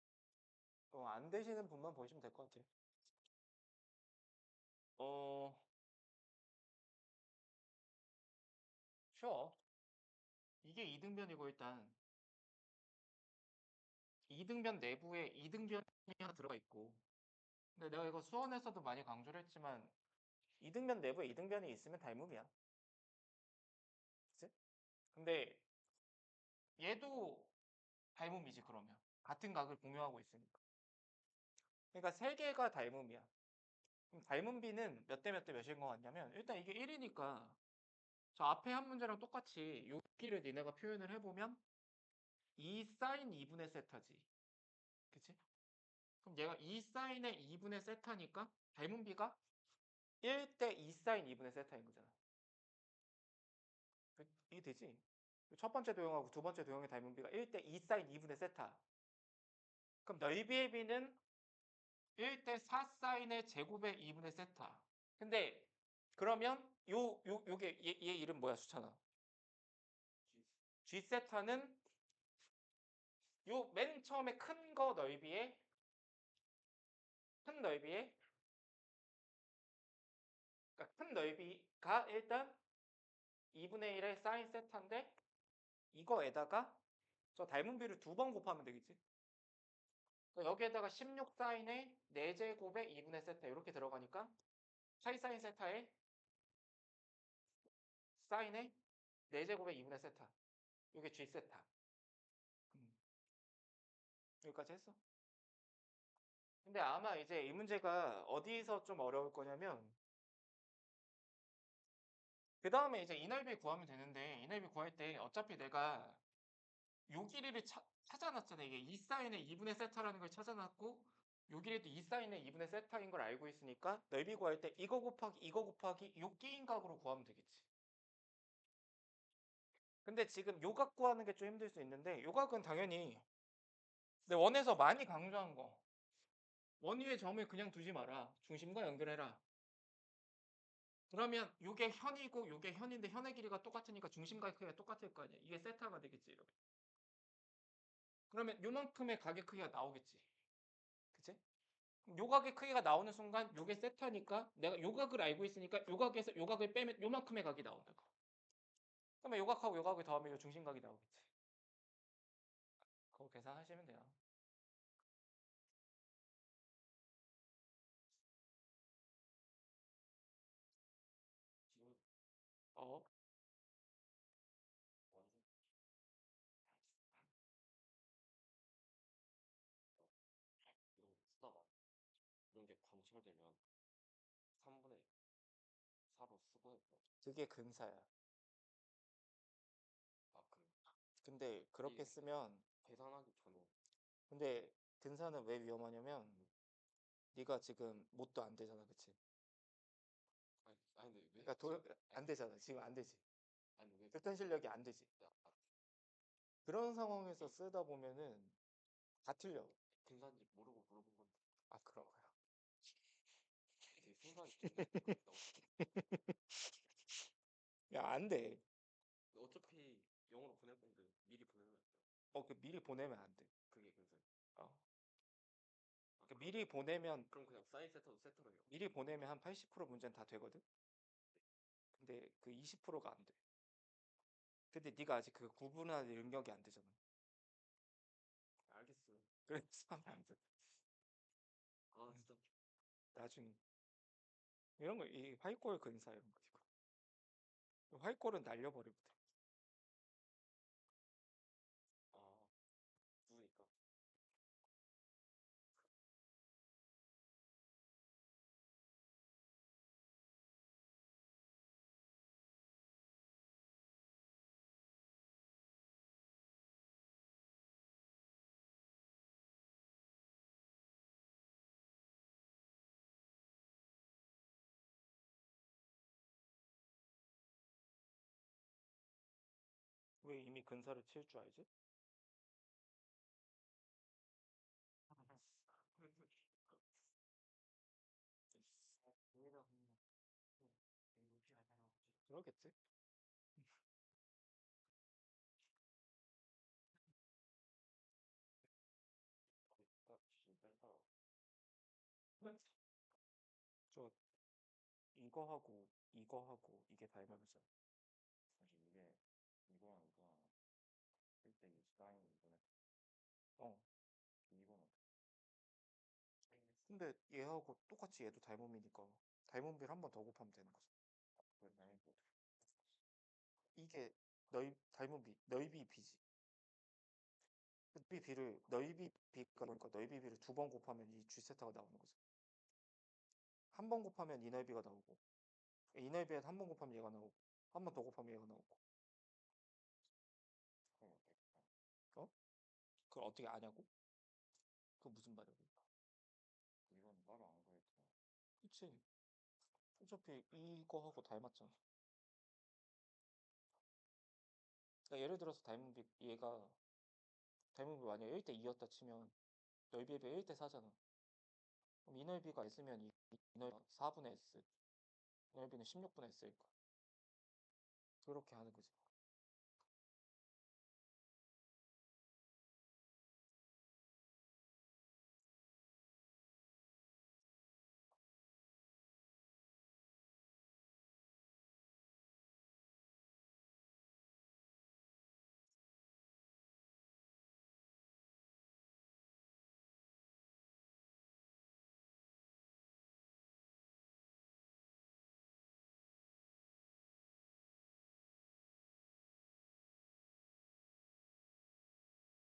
안 되시는 분만 보시면 될 것 같아요. 쉬워. 이게 이등변이고 일단 이등변 내부에 이등변이 하나 들어가 있고, 근데 내가 이거 수원에서도 많이 강조를 했지만 이등변 내부에 이등변이 있으면 닮음이야. 그치? 근데 얘도 닮음이지 그러면. 같은 각을 공유하고 있으니까. 그러니까 세 개가 닮음이야. 그럼 닮음 비는 몇 대 몇 대 몇인 것 같냐면 일단 이게 1이니까 저 앞에 한 문제랑 똑같이 여기를 니네가 표현을 해보면 2 사인 2분의 세타지. 그치? 그럼 얘가 2 사인의 2분의 세타니까 닮은 비가 1대 2 사인 2분의 세타인 거잖아. 이게 되지? 첫 번째 도형하고 두 번째 도형의 닮은 비가 1대 2 사인 2분의 세타. 그럼 넓이의 비는 1대 4 사인의 제곱의 2분의 세타. 근데 그러면 요게 얘 이름 뭐야 수찬아? G 세타는 요 맨 처음에 큰 거 넓이에 큰 넓이에 그러니까 큰 넓이가 일단 2분의 1의 사인 세타인데 이거에다가 저 닮은 비를 두 번 곱하면 되겠지. 그러니까 여기에다가 16 사인의 4제곱의 2분의 세타 이렇게 들어가니까 차이 사인 세타에 사인의 4제곱의 2분의 세타 이게 G 세타. 여기까지 했어. 근데 아마 이제 이 문제가 어디서 좀 어려울 거냐면 그 다음에 이제 이 넓이 구하면 되는데 이 넓이 구할 때 어차피 내가 요 길이를 찾아놨잖아. 이게 2 사인의 2분의 세타라는 걸 찾아놨고 요 길이도 2 사인의 2분의 세타인 걸 알고 있으니까 넓이 구할 때 이거 곱하기 요 끼인 각으로 구하면 되겠지. 근데 지금 요 각 구하는 게 좀 힘들 수 있는데 요 각은 당연히 내 원에서 많이 강조한 거 원위의 점을 그냥 두지 마라. 중심과 연결해라. 그러면 요게 현이고 요게 현인데 현의 길이가 똑같으니까 중심각의 크기가 똑같을 거 아니야. 이게 세타가 되겠지. 이렇게. 그러면 요만큼의 각의 크기가 나오겠지. 그치? 요 각의 크기가 나오는 순간 요게 세타니까 내가 요 각을 알고 있으니까 요 각에서 요 각을 빼면 요만큼의 각이 나온다고. 그러면 요 각하고 요 각을 더하면 요 중심각이 나오겠지. 그거 계산하시면 돼요. 어? 이거 쓰다가 이런 게 관철되면 3분의 4로 수거해서 그게 근사야. 그 근데 그렇게 이게 쓰면 계산하기 전에 근데 근사는 왜 위험하냐면 네가 지금 뭣도 안 되잖아. 그치? 아니 근데 왜 그러니까 안 아니, 되잖아. 지금 안 되지. 아니 왜 듣던 실력이 안 되지. 그런 상황에서 쓰다 보면은 다 틀려. 근사인지 모르고 물어본 건데 아, 그런 거야. 되게 생각이 깊네. 그렇게 나오니까. 야, 안 돼. 어차피 영어로 보낼 건데 미리 보내면 안 돼요. 그 미리 보내면 안 돼. 그게 근사예요. 어. 아, 그 미리 보내면 그럼 그냥 사인 세터도 세터로 해요. 미리 보내면 한 80% 문제는 다 되거든. 근데 그 20%가 안 돼. 근데 네가 아직 그 구분할 능력이 안 되잖아. 알겠어요. 그래서 하면 안 돼. 아 진짜 나중에 이런 거 이 화이골 근사 이런 거 이거. 화이골은 날려버리면 돼. 아 누우니까 왜 이미 근사를 칠 줄 알지? 그러겠지? 저 이거 하고 이게 닮으면서 사실 이게 이거랑 이거랑 쓸때 이 사인 이거는 어 이거는 근데 얘하고 똑같이 얘도 닮음이니까 닮은 비를 한 번 더 곱하면 되는 거죠. 그걸 사인 뭐 이게 닮은 비 넓이 비지. 넓이 비를 넓이 비가 그러니까 넓이 비를 두 번 곱하면 이 G 세타가 나오는 거죠. 한 번 곱하면 이 넓이가 나오고 이 넓이에 한 번 곱하면 얘가 나오고 한 번 더 곱하면 얘가 나오고 그걸 어떻게 어? 그걸 어떻게 아냐고? 그거 무슨 말이야? 이건 따로 안 그랬잖아. 그치. 어차피 이거하고 닮았잖아. 그러니까 예를 들어서 닮은 비 얘가 닮은 비 만약에 1대 2였다 치면 넓이에 비해 1대 4잖아. 그럼 이 넓이가 S면 이 넓이가 4분의 S, 이 넓이는 16분의 S일 거야. 그렇게 하는 거지.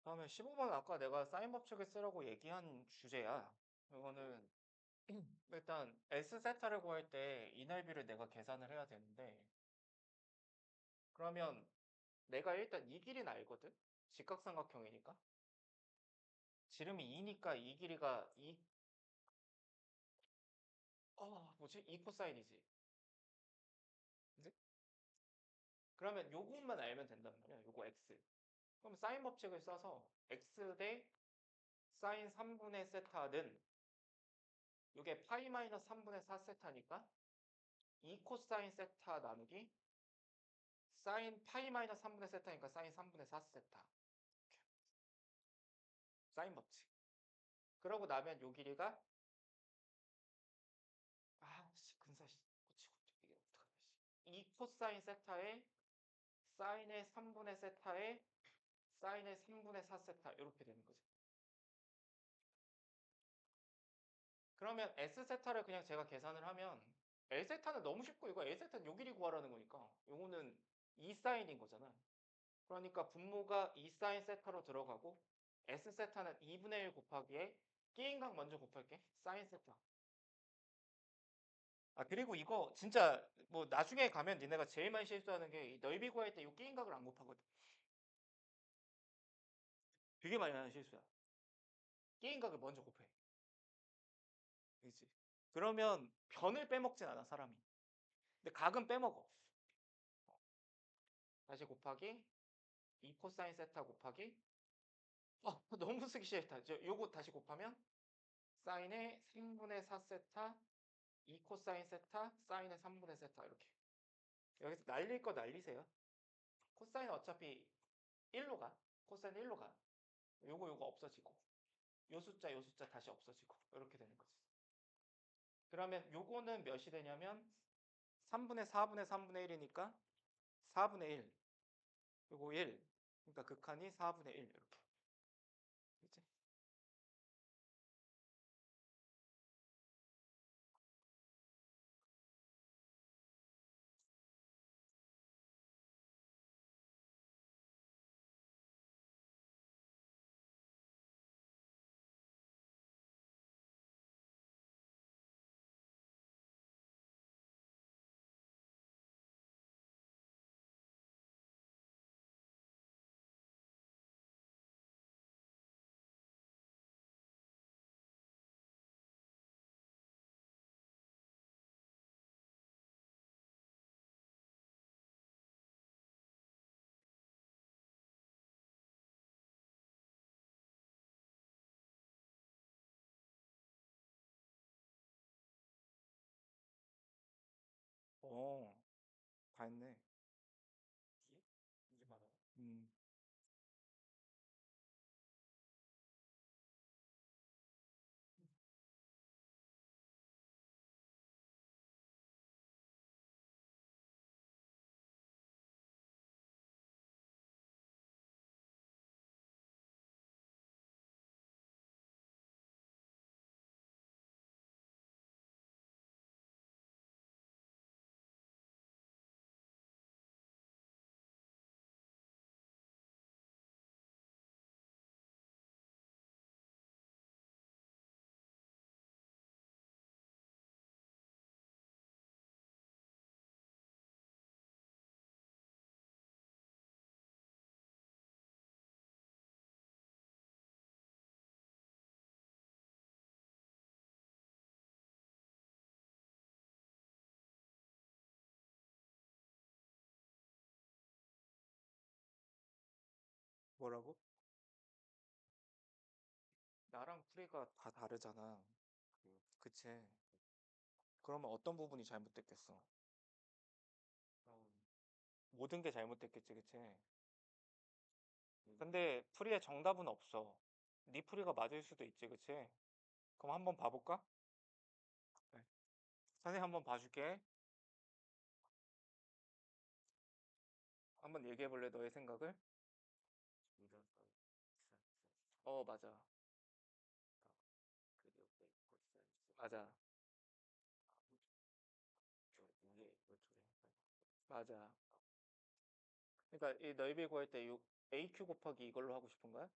다음에 15번 아까 내가 사인 법칙을 쓰라고 얘기한 주제야. 이거는 일단 S세타를 구할 때 이 넓이를 내가 계산을 해야 되는데 그러면 내가 일단 이 길이는 알거든? 직각삼각형이니까. 지름이 2니까 이 길이가 뭐지? 2 코사인이지. 그지? 그러면 요것만 알면 된단 말이야. 요거 X. 그럼 사인 법칙을 써서 X 대 사인 3분의 세타는 요게 파이 마이너스 3분의 4 세타니까 2 코사인 세타 나누기 사인 파이 마이너스 3분의 세타니까 사인 3분의 4 세타. 사인 법칙. 그러고 나면 요 길이가 근사시 고치고 이게 어떡하냐 씨. 2 코사인 세타에 사인의 3분의 세타에 사인의 3분의 4 세타 이렇게 되는 거지. 그러면 S 세타를 그냥 제가 계산을 하면 L 세타는 너무 쉽고 이거 L 세타는 요 길이 구하라는 거니까 요거는 2 사인인 거잖아. 그러니까 분모가 2 사인 세타로 들어가고 S 세타는 2분의 1 곱하기에 끼인각 먼저 곱할게. 사인 세타. 그리고 이거 진짜 뭐 나중에 가면 니네가 제일 많이 실수하는 게 이 넓이 구할 때 이 끼인각을 안 곱하거든. 되게 많이 하는 실수야. 끼인각을 먼저 곱해. 그렇지? 그러면 변을 빼먹진 않아 사람이. 근데 각은 빼먹어. 다시 곱하기 2 코사인 세타 곱하기 너무 쓰기 싫다. 요거 다시 곱하면 사인의 3분의 4 세타 2 코사인 세타 사인의 3분의 세타 이렇게. 여기서 날릴 거 날리세요. 코사인 어차피 1로 가. 코사인 1로 가. 요거 없어지고 요 숫자 다시 없어지고 이렇게 되는 거지. 그러면 요거는 몇이 되냐면 3분의 4분의 3분의 1이니까 4분의 1 요거 1 그러니까 극한이 4분의 1 이렇게. 그치? 다 했네. 이제 말하나? 음. 뭐라고? 나랑 풀이가 다 다르잖아. 그치? 그러면 어떤 부분이 잘못됐겠어? 모든 게 잘못됐겠지, 그치? 근데 풀이의 정답은 없어. 네 풀이가 맞을 수도 있지, 그치? 그럼 한번 봐볼까? 네. 선생님 한번 봐줄게. 한번 얘기해볼래, 너의 생각을? 맞아. 맞아. 맞아. 그러니까 이 넓이 구할 때 AQ 곱하기 이걸로 하고 싶은 거야?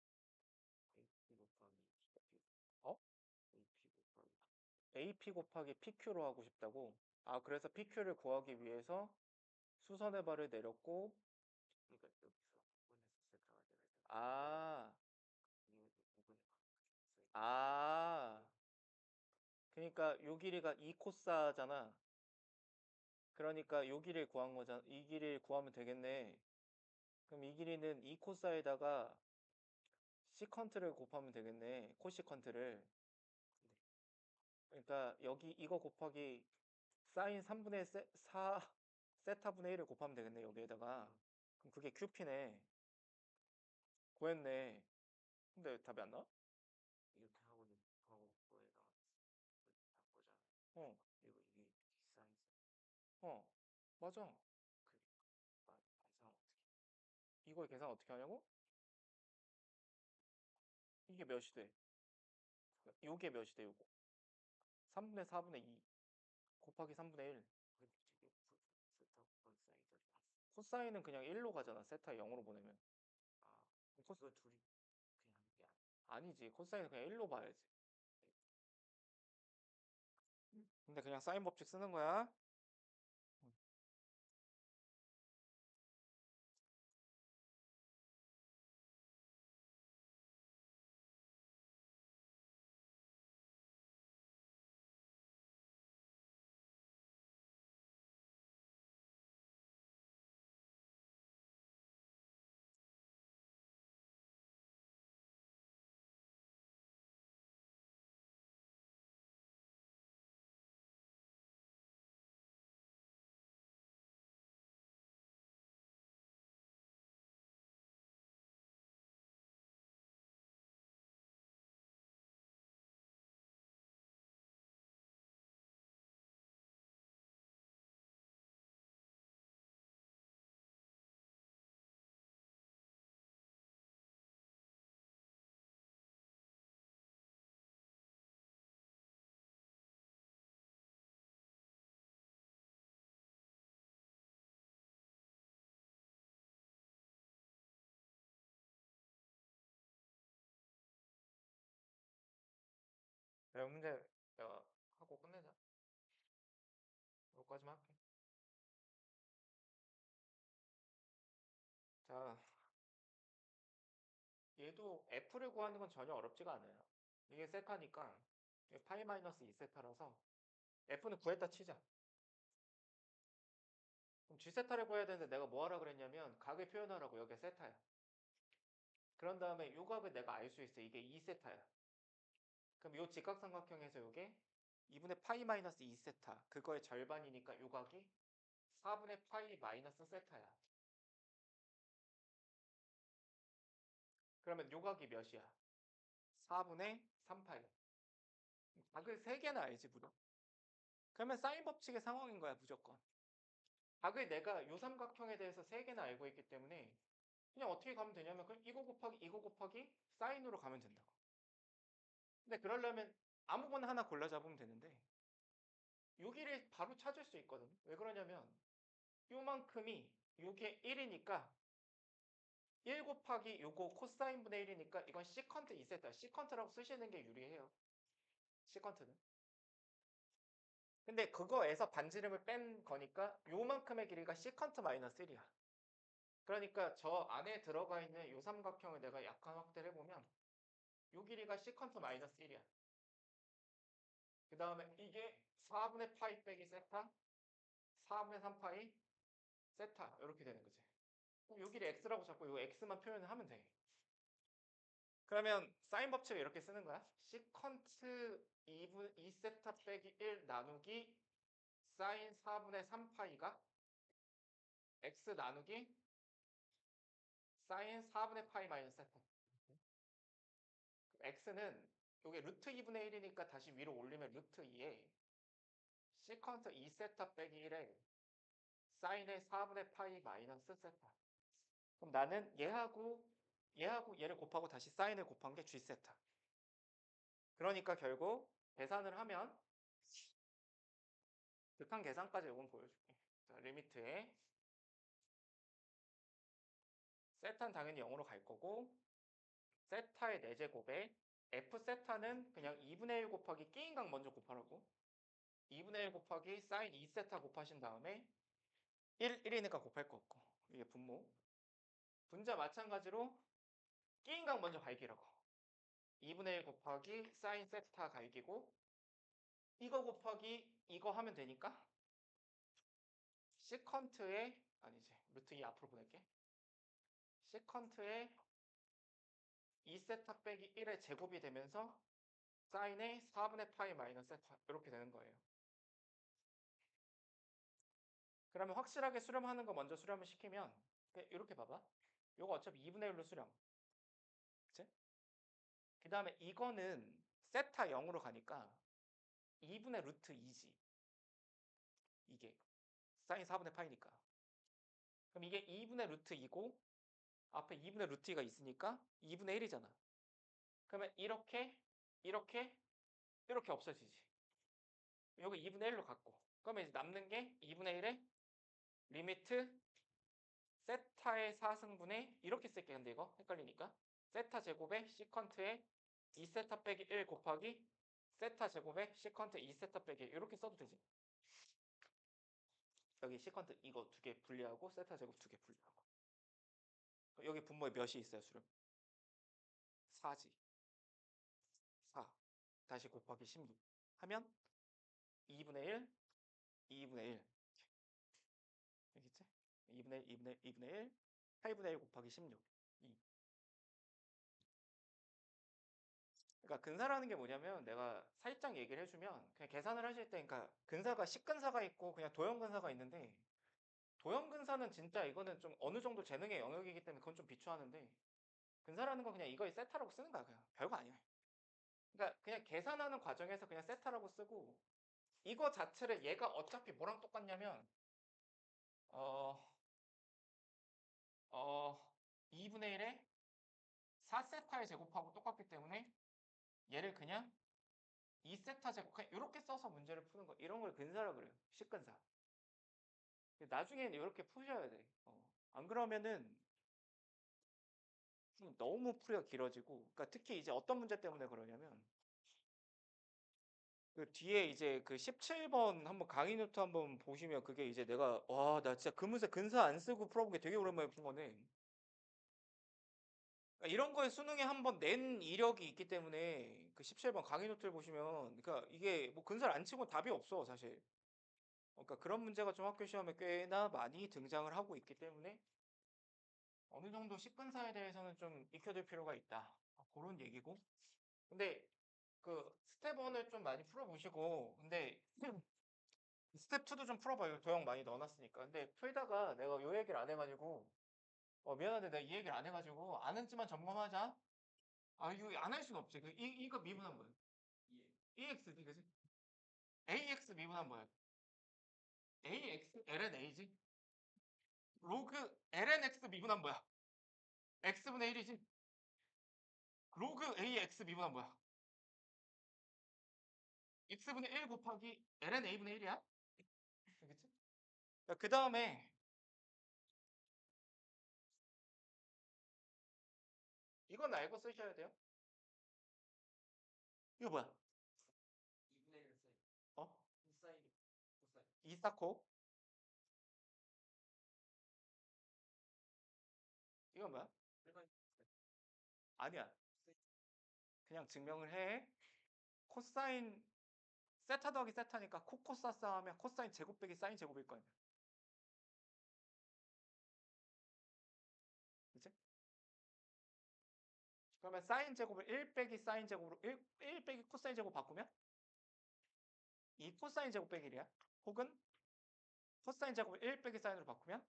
어? AP 곱하기 PQ로 하고 싶다고? 아, 그래서 PQ를 구하기 위해서 수선의 발을 내렸고, 아, 아, 그러니까 요 길이가 2코사잖아. 그러니까 요 길이를 구한 거잖아. 이 길이를 구하면 되겠네. 그럼 이 길이는 2코사에다가 시컨트를 곱하면 되겠네. 코시컨트를. 그러니까 여기 이거 곱하기 사인 3분의 4 세타분의 1을 곱하면 되겠네. 여기에다가. 그럼 그게 QP네. 구했네. 근데 답이 안 나와? 어, 어, 맞아. 이걸 계산 어떻게 하냐고? 이게 몇이 돼? 요게 몇이 돼, 요거? 3분의 4분의 2 곱하기 3분의 1. 코사인은 그냥 1로 가잖아. 세타 0으로 보내면. 아니지. 코사인은 그냥 1로 봐야지. 근데 그냥 사인 법칙 쓰는 거야. 내가 문제 내가 하고 끝내자. 여기까지만 할게. 자, 얘도 F를 구하는 건 전혀 어렵지가 않아요. 이게 세타니까 이게 파이 마이너스 2세타라서 F는 구했다 치자. 그럼 G세타를 구해야 되는데 내가 뭐 하라 그랬냐면 각을 표현하라고. 여기 세타야. 그런 다음에 요 각을 내가 알 수 있어. 이게 2세타야. 그럼 요 직각삼각형에서 요게 2분의 파이 마이너스 2세타 그거의 절반이니까 요 각이 4분의 파이 마이너스 세타야. 그러면 요 각이 몇이야? 4분의 3파이. 각을 3개나 알지 무려. 그러면 사인 법칙의 상황인 거야 무조건. 각을 내가 요 삼각형에 대해서 3개나 알고 있기 때문에 그냥 어떻게 가면 되냐면 그냥 이거 곱하기 사인으로 가면 된다고. 근데 그러려면 아무거나 하나 골라 잡으면 되는데 여기를 바로 찾을 수 있거든. 왜 그러냐면 요만큼이 요게 1이니까 1 곱하기 요거 코사인분의 1이니까 이건 시컨트 2세타. 시컨트라고 쓰시는 게 유리해요. 시컨트는. 근데 그거에서 반지름을 뺀 거니까 요만큼의 길이가 시컨트 마이너스 1이야. 그러니까 저 안에 들어가 있는 요 삼각형을 내가 약간 확대를 해보면 요 길이가 시컨트 마이너스 1이야. 그 다음에 이게 4분의 파이 빼기 세타, 4분의 3파이 세타 이렇게 되는 거지. 그럼 요 길이 x라고 잡고 요 x만 표현을 하면 돼. 그러면 사인 법칙을 이렇게 쓰는 거야. 시컨트 2세타 빼기 1 나누기 사인 4분의 3파이가 x 나누기 사인 4분의 파이 마이너스 세타. x는 이게 루트 2분의 1이니까 다시 위로 올리면 루트 2에 시컨트 2세타 빼기 1에 사인의 4분의 파이 마이너스 세타. 그럼 나는 얘하고 얘를 곱하고 다시 사인을 곱한 게 g세타. 그러니까 결국 계산을 하면 극한 계산까지 이건 보여줄게. 자, 리미트에 세타는 당연히 0으로 갈 거고 세타의 4제곱에 f 세타는 그냥 2분의 1 곱하기 끼인각 먼저 곱하라고 2분의 1 곱하기 사인 2세타 곱하신 다음에 1이니까 곱할 거 없고 이게 분모 분자 마찬가지로 끼인각 먼저 갈기라고 2분의 1 곱하기 사인 세타 갈기고 이거 곱하기 이거 하면 되니까 시컨트의 아니지 루트 2 앞으로 보낼게 시컨트의 2세타 빼기 1의 제곱이 되면서 사인의 4분의 파이 마이너스 세타 이렇게 되는 거예요. 그러면 확실하게 수렴하는 거 먼저 수렴을 시키면 이렇게 봐봐. 요거 어차피 2분의 1로 수렴. 그치? 그 다음에 이거는 세타 0으로 가니까 2분의 루트 2지. 이게 사인 4분의 파이니까. 그럼 이게 2분의 루트 2고 앞에 2분의 루트 2가 있으니까 2분의 1이잖아. 그러면 이렇게 없어지지. 여기 2분의 1로 갖고 그러면 이제 남는 게 2분의 1에 리미트 세타의 4승분의 이렇게 쓸게. 근데 이거 헷갈리니까 세타 제곱에 시컨트의 2세타 빼기 1 곱하기 세타 제곱에 시컨트 2세타 빼기 1 이렇게 써도 되지. 여기 시컨트 이거 2개 분리하고 세타 제곱 2개 분리하고 여기 분모에 몇이 있어요? 수렴 4지. 4 다시 곱하기 16 하면 2분의 1 2분의 1 알겠지? 2분의 1 2분의 1 8분의 1 곱하기 16 2. 그러니까 근사라는 게 뭐냐면 내가 살짝 얘기를 해주면 그냥 계산을 하실 때 그러니까 근사가 식근사가 있고 그냥 도형근사가 있는데 도형근사는 진짜 이거는 좀 어느 정도 재능의 영역이기 때문에 그건 좀 비추하는데 근사라는 건 그냥 이거의 세타라고 쓰는 거야. 그냥 별거 아니야. 그러니까 그냥 계산하는 과정에서 그냥 세타라고 쓰고 이거 자체를 얘가 어차피 뭐랑 똑같냐면 어 2분의 1에 4세타의 제곱하고 똑같기 때문에 얘를 그냥 2세타 제곱 이렇게 써서 문제를 푸는 거 이런 걸 근사라고 그래요. 식근사. 나중에는 이렇게 푸셔야 돼. 안 그러면은 좀 너무 풀이가 길어지고 그러니까 특히 이제 어떤 문제 때문에 그러냐면 그 뒤에 이제 그 17번 한번 강의 노트 한번 보시면 그게 이제 내가 와 나 진짜 그 문제 근사 안 쓰고 풀어본 게 되게 오랜만에 푼 거네. 그러니까 이런 거에 수능에 한번 낸 이력이 있기 때문에 그 17번 강의 노트를 보시면 그러니까 이게 뭐 근사를 안 치고 답이 없어 사실. 그러니까 그런 문제가 좀 학교 시험에 꽤나 많이 등장을 하고 있기 때문에 어느 정도 식근사에 대해서는 좀 익혀둘 필요가 있다. 그런 얘기고. 근데 그 스텝 1을 좀 많이 풀어보시고 근데 스텝 2도 좀 풀어봐요. 도형 많이 넣어놨으니까. 근데 풀다가 내가 요 얘기를 안 해가지고 미안한데 내가 이 얘기를 안 해가지고 아는지만 점검하자. 아 이거 안 할 수는 없지. 이거 미분한 뭐야? EX지 그지? AX 미분한 뭐야? AX ln A지? 로그 ln X 미분한 뭐야? X분의 1이지? 로그 AX 미분한 뭐야? X분의 1 곱하기 ln A분의 1이야? 알겠지? 그 다음에 이건 알고 쓰셔야 돼요. 이거 뭐야? 2분의 1 사인. 어? 코사인. 코사인. 이사코? 이건 뭐야? 일반 아니야. 그냥 증명을 해. 코사인 세타 더하기 세타니까 코코사스 하면 코사인 제곱 빼기 사인 제곱일 거 아니야. 그치? 그러면 그러면 사인 제곱을 1 빼기 사인 제곱으로 1 빼기 코사인 제곱 바꾸면 2 코사인 제곱 빼기 1이야. 혹은 코사인 제곱을 1 빼기 사인으로 바꾸면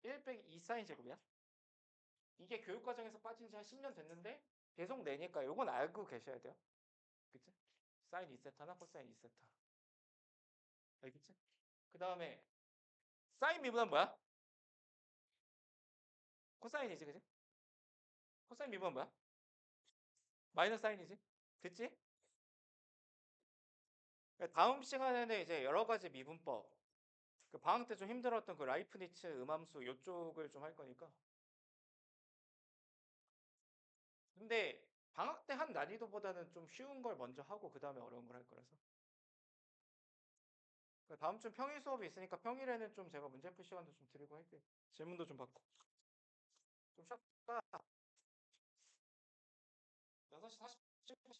1 빼기 2 사인 제곱이야. 이게 교육과정에서 빠진 지 한 10년 됐는데 계속 내니까 요건 알고 계셔야 돼요. 그치? 사인 2세타나 코사인 2세타. 알겠지? 그 다음에 사인 미분은 뭐야? 코사인이지, 그지? 코사인 미분은 뭐야? 마이너스 사인이지? 됐지? 다음 시간에는 이제 여러 가지 미분법, 그 방학 때 좀 힘들었던 그 라이프니츠 음함수 요쪽을 좀 할 거니까. 근데 방학 때 한 난이도보다는 좀 쉬운 걸 먼저 하고 그 다음에 어려운 걸 할 거라서. 다음 주 평일 수업이 있으니까 평일에는 좀 제가 문제 풀 시간도 좀 드리고 할게요. 질문도 좀 받고. 좀 쉬었다. 6시 40분